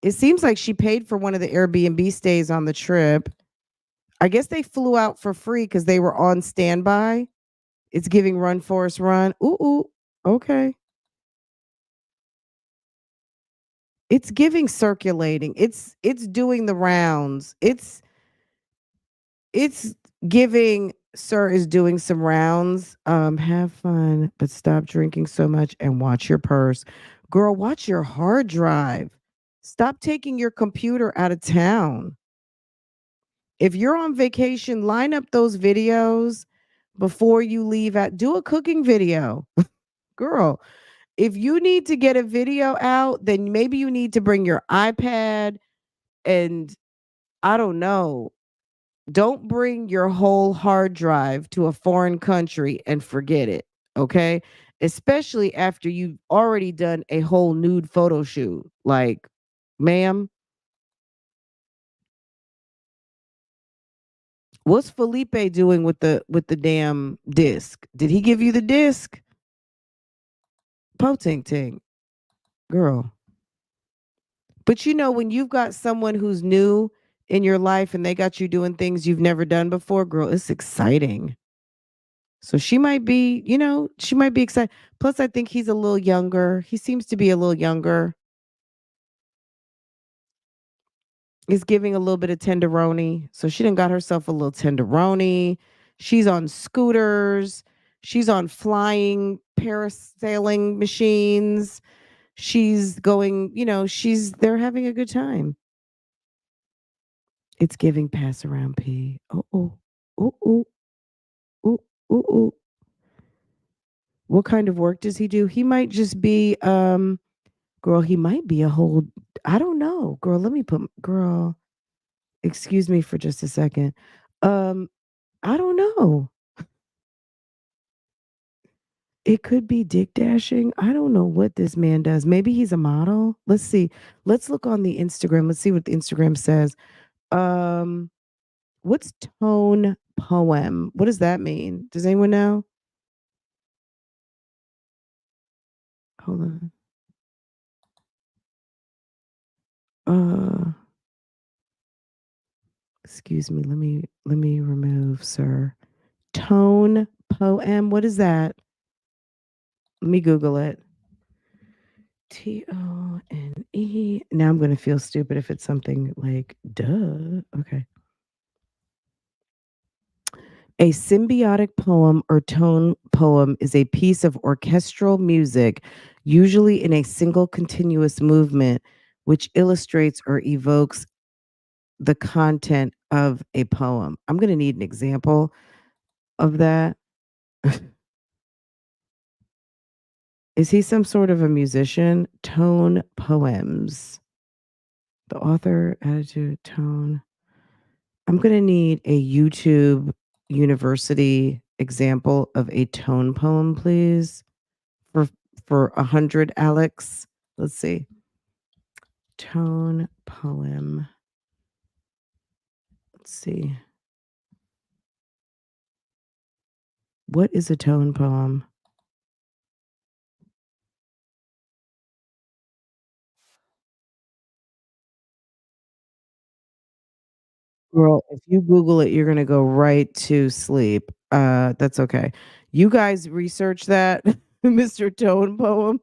It seems like she paid for one of the Airbnb stays on the trip. I guess they flew out for free because they were on standby. It's giving Run Forest Run. Ooh. Okay. It's giving circulating. It's doing the rounds. It's giving sir is doing some rounds. Have fun, but stop drinking so much and watch your purse. Girl, watch your hard drive. Stop taking your computer out of town. If you're on vacation, line up those videos before you leave out. Do a cooking video. Girl, if you need to get a video out, then maybe you need to bring your iPad and I don't know. Don't bring your whole hard drive to a foreign country and forget it. Okay. Especially after you've already done a whole nude photo shoot. Like, ma'am, what's Felipe doing with the damn disc? Did he give you the disc? Po-ting ting. Girl. But you know, when you've got someone who's new in your life and they got you doing things you've never done before, girl, it's exciting. So she might be, she might be excited. Plus, I think he's a little younger. He seems to be a little younger. He's giving a little bit of tenderoni. So she done got herself a little tenderoni. She's on scooters. She's on flying parasailing machines. She's going, they're having a good time. It's giving pass around P. Oh. Ooh. What kind of work does he do? He might just be, girl, he might be a whole, I don't know. Girl, excuse me for just a second. I don't know. It could be dick dashing. I don't know what this man does. Maybe he's a model. Let's see. Let's look on the Instagram. Let's see what the Instagram says. What's tone poem? What does that mean? Does anyone know? Hold on. Excuse me. Let me remove, sir. Tone poem. What is that? Let me Google it. Tone. Now I'm going to feel stupid if it's something like duh. Okay. A symbiotic poem or tone poem is a piece of orchestral music, usually in a single continuous movement, which illustrates or evokes the content of a poem. I'm going to need an example of that. Is he some sort of a musician? Tone poems. The author, attitude, tone. I'm going to need a YouTube University example of a tone poem, please. For 100, Alex. Let's see. Tone poem. Let's see. What is a tone poem? Girl, if you Google it, you're gonna go right to sleep. That's okay. You guys research that, Mr. Tone Poem.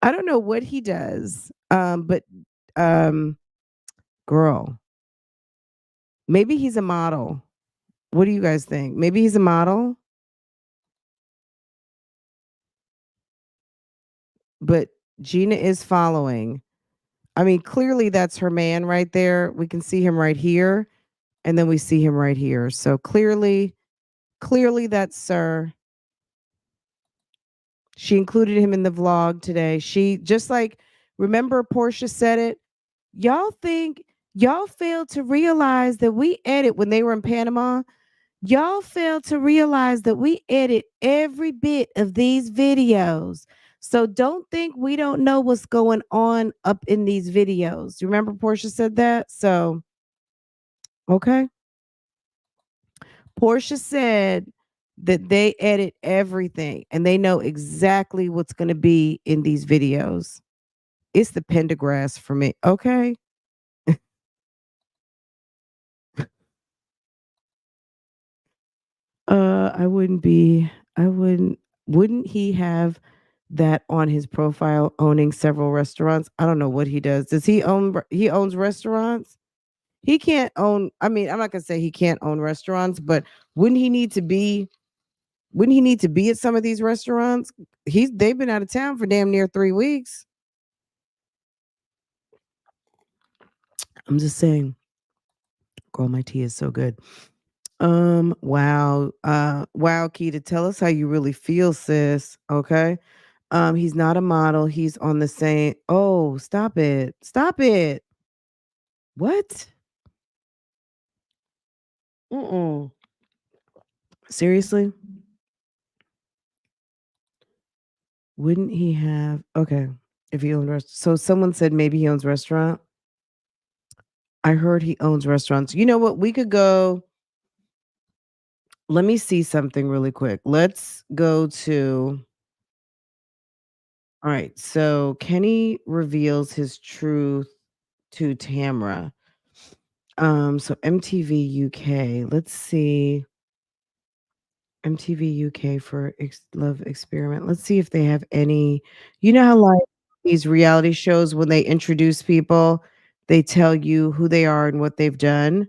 I don't know what he does. But girl, maybe he's a model. What do you guys think? Maybe he's a model? But Gina is following. I mean, clearly that's her man right there. We can see him right here, and then we see him right here. So clearly that's Sir. She included him in the vlog today. She just like, remember Portia said it. Y'all failed to realize that we edit when they were in Panama. Y'all failed to realize that we edit every bit of these videos. So don't think we don't know what's going on up in these videos. You remember Portia said that? So, okay. Portia said that they edit everything and they know exactly what's going to be in these videos. It's the Pendergrass for me. Okay. Wouldn't he have that on his profile owning several restaurants? I don't know what he does. Does he owns restaurants? He can't own, I mean, I'm not gonna say he can't own restaurants, but wouldn't he need to be at some of these restaurants? They've been out of town for damn near 3 weeks. I'm just saying. Girl, my tea is so good. Wow. Wow, Keita, tell us how you really feel, sis. Okay. He's not a model. He's on the same. Oh, stop it. Stop it. What? Mm-mm. Seriously? Wouldn't he have okay. If he owned so someone said maybe he owns restaurant. I heard he owns restaurants. You know what? We could go. Let me see something really quick. Let's go to. All right. So Kenny reveals his truth to Tamra. So MTV UK. Let's see. MTV UK for Love Experiment. Let's see if they have any. You know how like these reality shows when they introduce people, they tell you who they are and what they've done.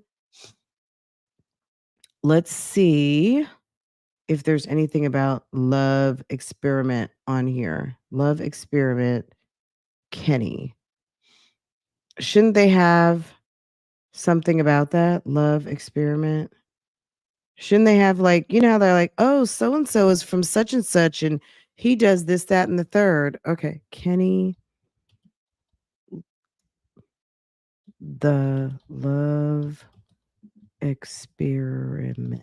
Let's see if there's anything about Love Experiment on here. Love Experiment Kenny. Shouldn't they have something about that? Love Experiment. Shouldn't they have like, you know how they're like, oh, so and so is from such and such and he does this, that, and the third. Okay. Kenny, the Love Experiment.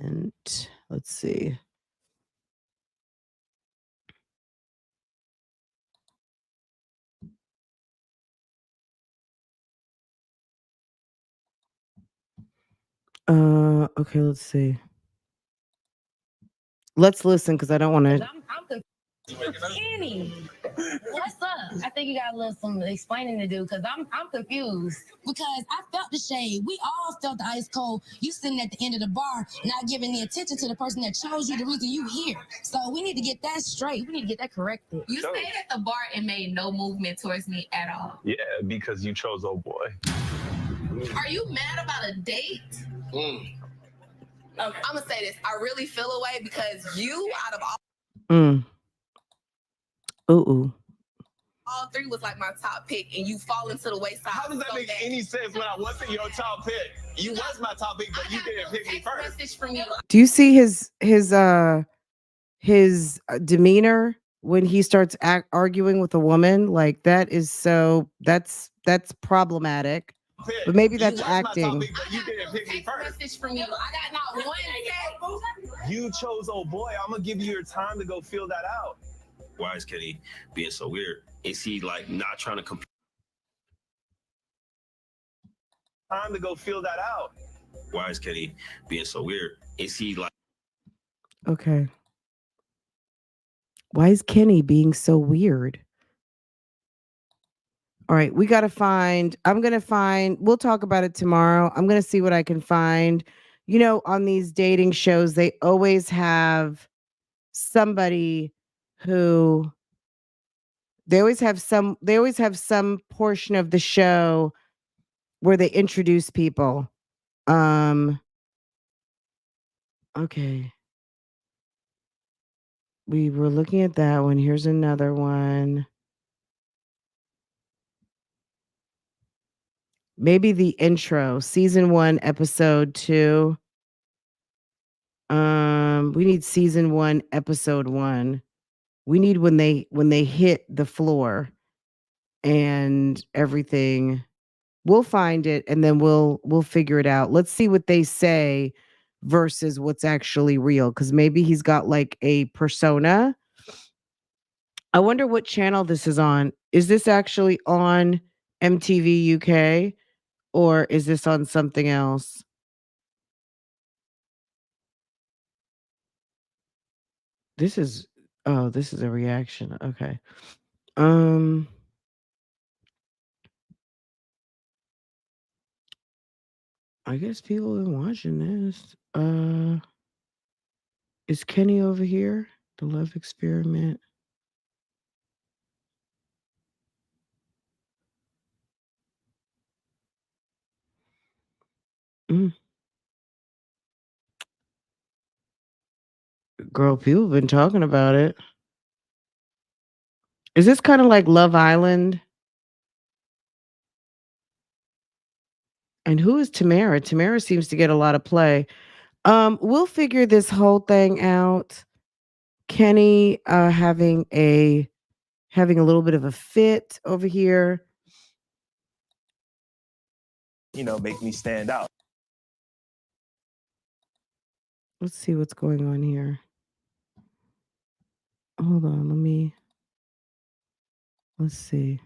Let's see. Okay, let's see. Let's listen because I don't want to. Kenny, what's up? I think you got a little some explaining to do because I'm confused. Because I felt the shade. We all felt the ice cold. You sitting at the end of the bar, not giving the attention to the person that chose you, the reason you here. So we need to get that straight. We need to get that corrected. You stayed at the bar and made no movement towards me at all. Yeah, because you chose old boy. Are you mad about a date? I'm gonna say this. I really feel away because you, out of Ooh. all three, was like my top pick, and you fall into the wayside. How does that make any sense when I wasn't your top pick? You was my top pick, but you didn't pick me first. Message from you. Do you see his demeanor when he starts arguing with a woman? Like that is so that's problematic. But maybe that's acting. Topic, but you didn't pick me first. Message from you. I got not one. You chose old boy. I'm gonna give you your time to go feel that out. Why is Kenny being so weird? Is he like not trying to compete? Time to go feel that out. Why is Kenny being so weird? Is he like Okay. Why is Kenny being so weird? All right, we'll talk about it tomorrow. I'm going to see what I can find. You know, on these dating shows, they always have somebody who they always have some portion of the show where they introduce people. Okay. We were looking at that one. Here's another one. Maybe the intro, season 1, episode 2. We need season 1, episode 1. We need when they hit the floor and everything. We'll find it and then we'll figure it out. Let's see what they say versus what's actually real. Because maybe he's got like a persona. I wonder what channel this is on. Is this actually on MTV UK or is this on something else? This is a reaction. Okay. I guess people have been watching this. Is Kenny over here? The Love Experiment. Girl, people have been talking about it. Is this kind of like Love Island? And who is Tamara? Tamara seems to get a lot of play. We'll figure this whole thing out. Kenny having a little bit of a fit over here. You know, make me stand out. Let's see what's going on here. Hold on, let's see.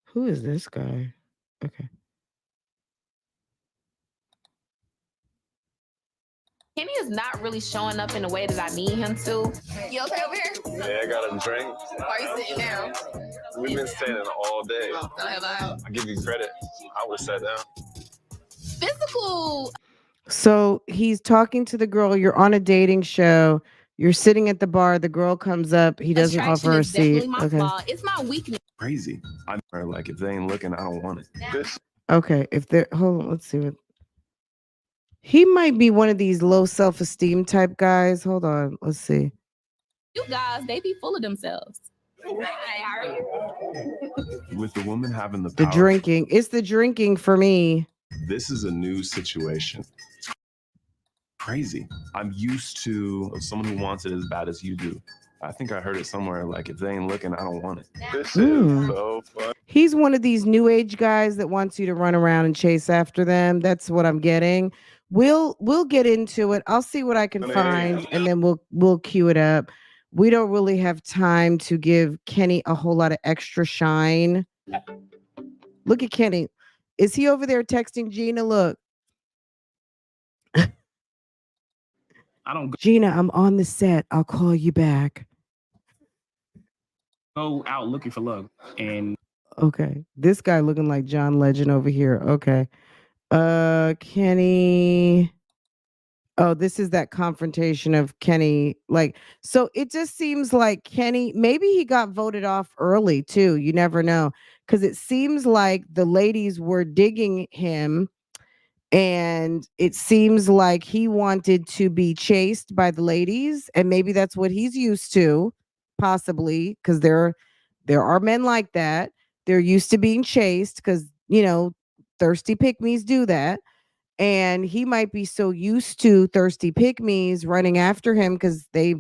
Who is this guy? Okay. Kenny is not really showing up in the way that I need him to. You okay over here? Yeah, I got a drink. Why are you sitting down? We've been standing all day. So have I. I give you credit. I would have sat down. Physical. So he's talking to the girl. You're on a dating show. You're sitting at the bar. The girl comes up. He doesn't offer her a seat. Okay. Flaw. It's my weakness. Crazy. I'm like, if they ain't looking, I don't want it. Good. Okay. If they're hold on, let's see what he might be one of these low self-esteem type guys. Hold on. Let's see. You guys, they be full of themselves. Hi, how are you? With the woman having the power, drinking. It's the drinking for me. This is a new situation. Crazy. I'm used to someone who wants it as bad as you do. I think I heard it somewhere, like, if they ain't looking, I don't want it. This is so fun. He's one of these new age guys that wants you to run around and chase after them. That's what I'm getting. We'll get into it. I'll see what I can find, and then we'll cue it up. We don't really have time to give Kenny a whole lot of extra shine. Look at Kenny. Is he over there texting Gina? Look. Gina, I'm on the set. I'll call you back. Go out looking for love. And okay. This guy looking like John Legend over here. Okay. Kenny. Oh, this is that confrontation of Kenny. Like, so it just seems like Kenny, maybe he got voted off early too. You never know. Because it seems like the ladies were digging him. And it seems like he wanted to be chased by the ladies. And maybe that's what he's used to, possibly, because there are men like that. They're used to being chased because, you know, thirsty pick-me's do that. And he might be so used to thirsty pick-me's running after him because they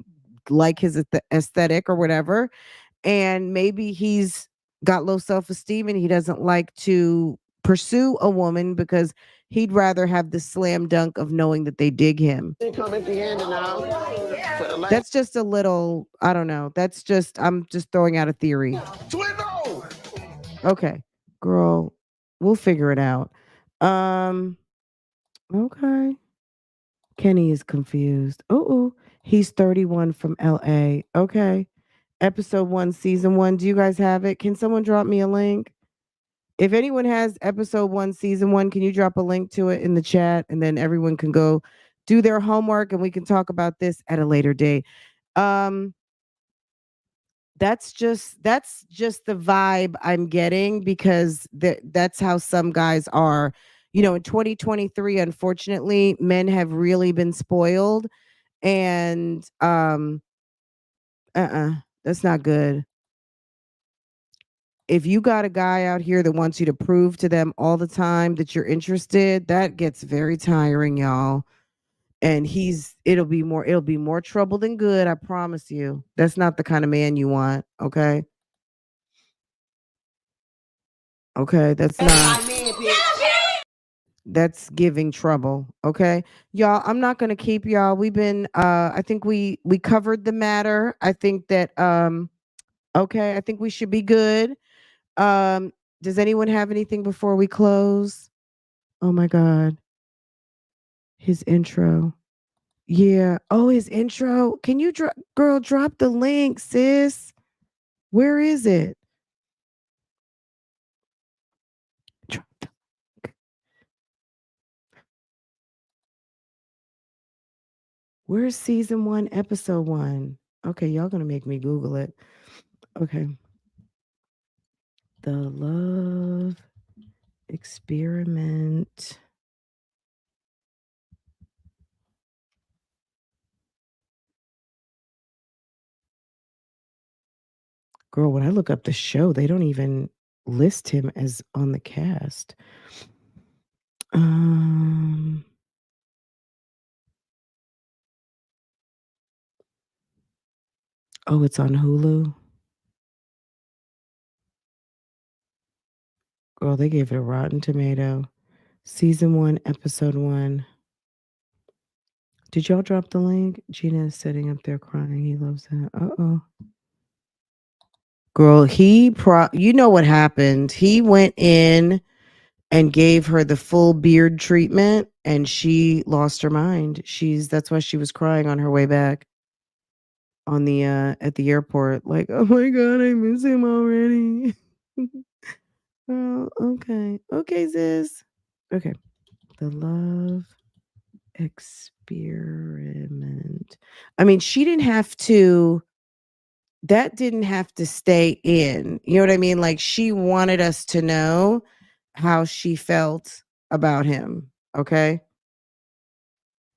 like his aesthetic or whatever. And maybe he's got low self-esteem and he doesn't like to pursue a woman because he'd rather have the slam dunk of knowing that they dig him. That's just a little, I don't know. I'm just throwing out a theory. Okay, girl, we'll figure it out. Okay. Kenny is confused. Oh, he's 31 from LA. Okay. Episode 1, season 1. Do you guys have it? Can someone drop me a link? If anyone has episode 1, season 1, can you drop a link to it in the chat? And then everyone can go do their homework and we can talk about this at a later date. That's just the vibe I'm getting because that's how some guys are. You know, in 2023, unfortunately, men have really been spoiled. And that's not good. If you got a guy out here that wants you to prove to them all the time that you're interested, that gets very tiring, y'all. And it'll be more trouble than good, I promise you. That's not the kind of man you want, okay? Okay, that's not. that's giving trouble. Okay, y'all. I'm not gonna keep y'all. We've been. I think we covered the matter. I think that. Okay. I think we should be good. Um. Does anyone have anything before we close? Oh my God. His intro. Yeah. Oh, his intro. Can you drop the link, sis? Where is it? Drop the link. Where's season 1, episode 1? Okay, y'all gonna make me Google it. Okay. The Love Experiment. Girl, when I look up the show, they don't even list him as on the cast. Oh, it's on Hulu. Girl, they gave it a Rotten Tomato. Season 1, episode 1. Did y'all drop the link? Gina is sitting up there crying. He loves that. Uh-oh. Girl, you know what happened. He went in and gave her the full beard treatment and she lost her mind. That's why she was crying on her way back on the at the airport, like, oh my God, I miss him already. Oh, okay. Okay, sis. Okay. The Love Experiment. I mean, that didn't have to stay in. You know what I mean? Like, she wanted us to know how she felt about him. Okay.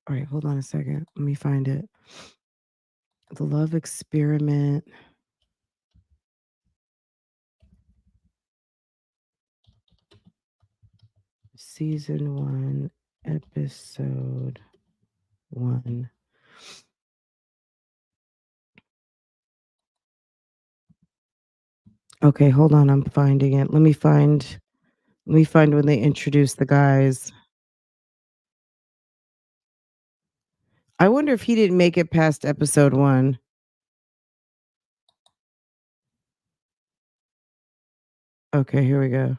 All right, hold on a second. Let me find it. The Love Experiment. Season 1, episode 1. Okay, hold on. I'm finding it. Let me find when they introduce the guys. I wonder if he didn't make it past episode 1. Okay, here we go.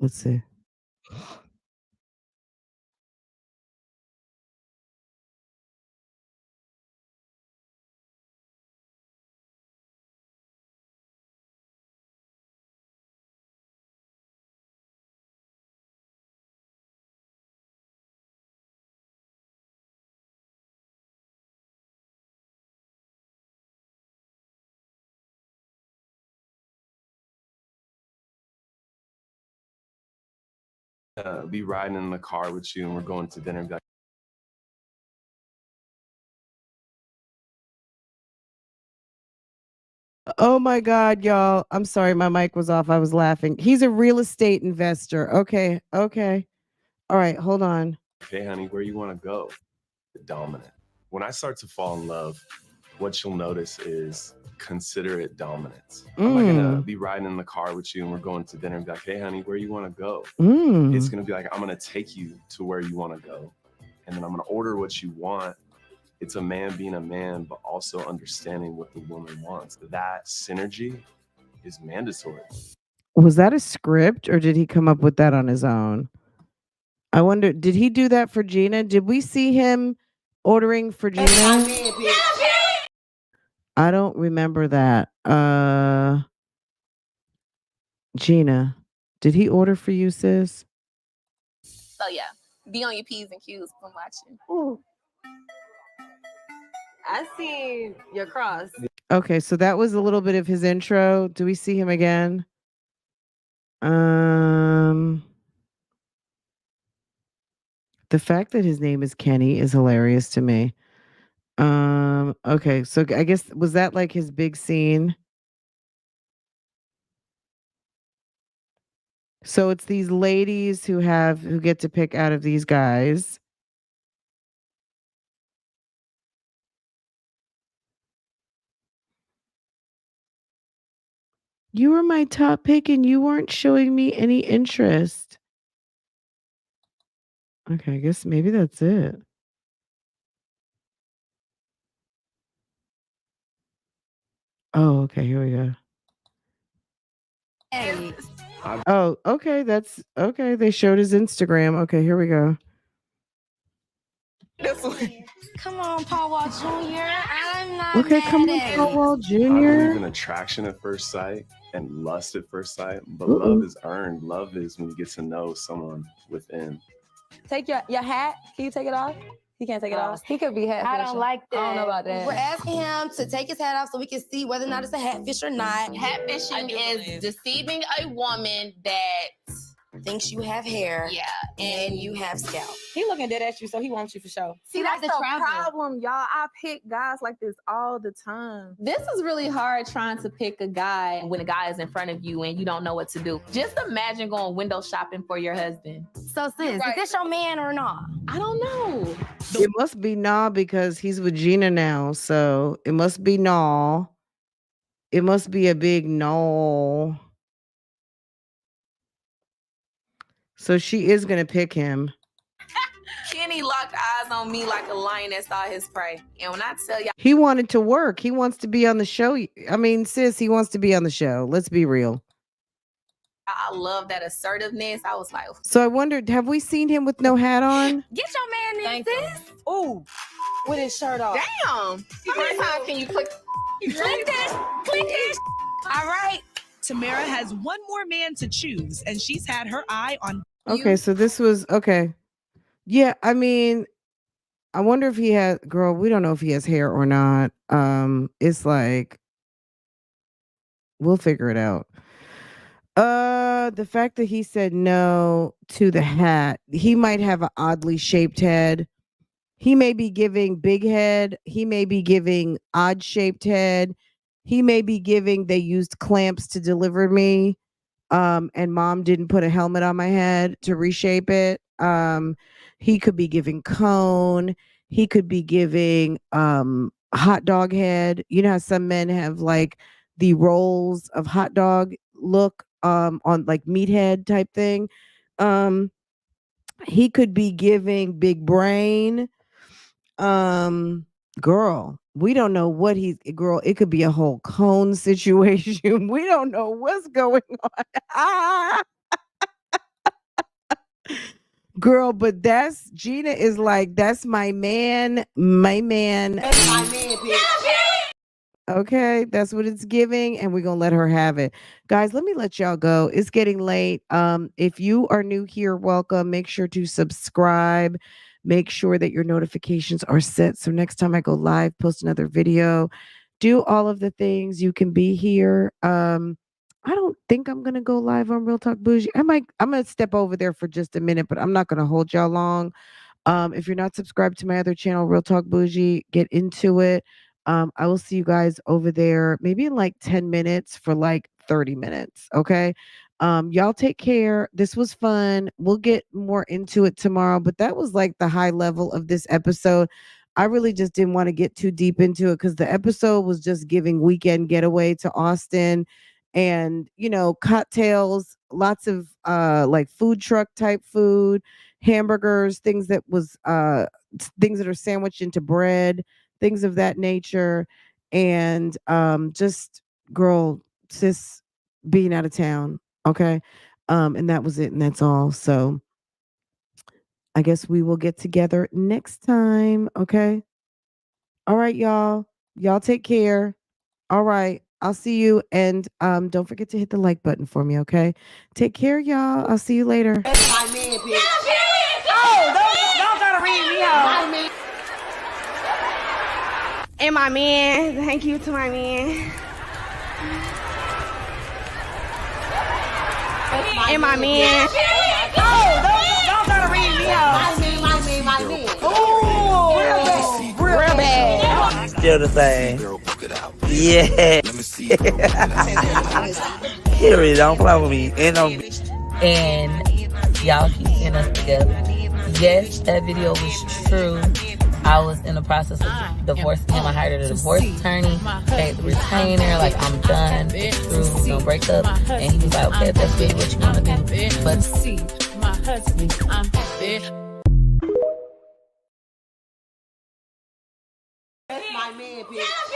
Let's see. Be riding in the car with you and we're going to dinner and be like, Oh my God, y'all. I'm sorry, my mic was off. I was laughing. He's a real estate investor. Okay. Okay. All right, hold on. hey, honey, where you want to go? The dominant. When I start to fall in love, what you'll notice is considerate dominance. I'm not gonna be riding in the car with you and we're going to dinner and be like, hey, honey, where you want to go? It's gonna be like, I'm gonna take you to where you want to go. And then I'm gonna order what you want. It's a man being a man, but also understanding what the woman wants. That synergy is mandatory. Was that a script or did he come up with that on his own? I wonder, did he do that for Gina? Did we see him ordering for Gina? I don't remember that. Gina, did he order for you, sis? So yeah, be on your P's and Q's when watching. Ooh. I see your cross. Okay, so that was a little bit of his intro. Do we see him again? The fact that his name is Kenny is hilarious to me. Okay, so I guess was that like his big scene? So it's these ladies who get to pick out of these guys. You were my top pick and you weren't showing me any interest. Okay, I guess maybe that's it. Oh, okay, here we go. Oh, okay, that's okay. They showed his Instagram. Okay, here we go. Come on, Paul Wall Jr. I'm not Okay, mad come on, at Paul you. Wall I believe in Jr. attraction at first sight and lust at first sight, but Uh-oh. love is earned. Love is when you get to know someone within. Take your hat. Can you take it off? He can't take it off. He could be hat. I don't like that. I don't know about that. We're asking him to take his hat off so we can see whether or not it's a hatfish or not. Catfishing is deceiving a woman that Thinks you have hair. Yeah. And you have scalp. He looking dead at you, so he wants you for sure. See, that's the problem, y'all. I pick guys like this all the time. This is really hard trying to pick a guy when a guy is in front of you and you don't know what to do. Just imagine going window shopping for your husband. So sis, is this your man or not? I don't know. It must be nah because he's with Gina now. So it must be nah. It must be a big no. So she is gonna pick him. Kenny locked eyes on me like a lion that saw his prey. And when I tell y'all, He wanted to work. He wants to be on the show. I mean, sis, he wants to be on the show. Let's be real. I love that assertiveness. I was like, So I wondered, have we seen him with no hat on? Get your man in, sis. Ooh, with his shirt off. Damn. How many times can you click? Click this. Click this. All right. Tamara has one more man to choose, and she's had her eye on. Okay, so this was okay. Yeah, I mean, I wonder if he has girl, we don't know if he has hair or not. It's like we'll figure it out. The fact that he said no to the hat, he might have an oddly shaped head. He may be giving big head, he may be giving odd shaped head. He may be giving they used clamps to deliver me. And mom didn't put a helmet on my head to reshape it. He could be giving cone. He could be giving hot dog head. You know how some men have like the rolls of hot dog look on like meathead type thing. He could be giving big brain. Girl, we don't know what he's girl. It could be a whole cone situation. We don't know what's going on. Girl, but that's Gina is like, that's my man, my man. That's my man, bitch. Okay, that's what it's giving, and we're gonna let her have it. Guys, let me let y'all go. It's getting late. If you are new here, welcome. Make sure to subscribe. Make sure that your notifications are set. So next time I go live, post another video, do all of the things. You can be here. I don't think I'm gonna go live on Real Talk Bougie. I'm gonna step over there for just a minute, but I'm not gonna hold y'all long. If you're not subscribed to my other channel, Real Talk Bougie, get into it. I will see you guys over there maybe in like 10 minutes for like 30 minutes. Okay. Y'all take care. This was fun. We'll get more into it tomorrow, but that was like the high level of this episode. I really just didn't want to get too deep into it because the episode was just giving weekend getaway to Austin and, you know, cocktails, lots of like food truck type food, hamburgers, things that are sandwiched into bread, things of that nature. And just girl, sis being out of town. Okay. And that was it. And that's all. So I guess we will get together next time. Okay. All right, y'all. Y'all take care. All right. I'll see you. And don't forget to hit the like button for me. Okay. Take care, y'all. I'll see you later. That's my man, bitch. Oh, don't gotta read me out. My man. And my man. Thank you to my man. And my man. Oh, don't gotta read me out. My man. Oh, real bad. Still the same. Yeah. Period. Don't play with me. and y'all keep getting us together. Yes, that video was true. I was in the process of divorcing him. I hired a divorce attorney, paid the retainer, like I'm done, it's through, we're gonna break up. And he was like, okay, if that's really what you wanna do. But see, my husband, I'm my man, bitch.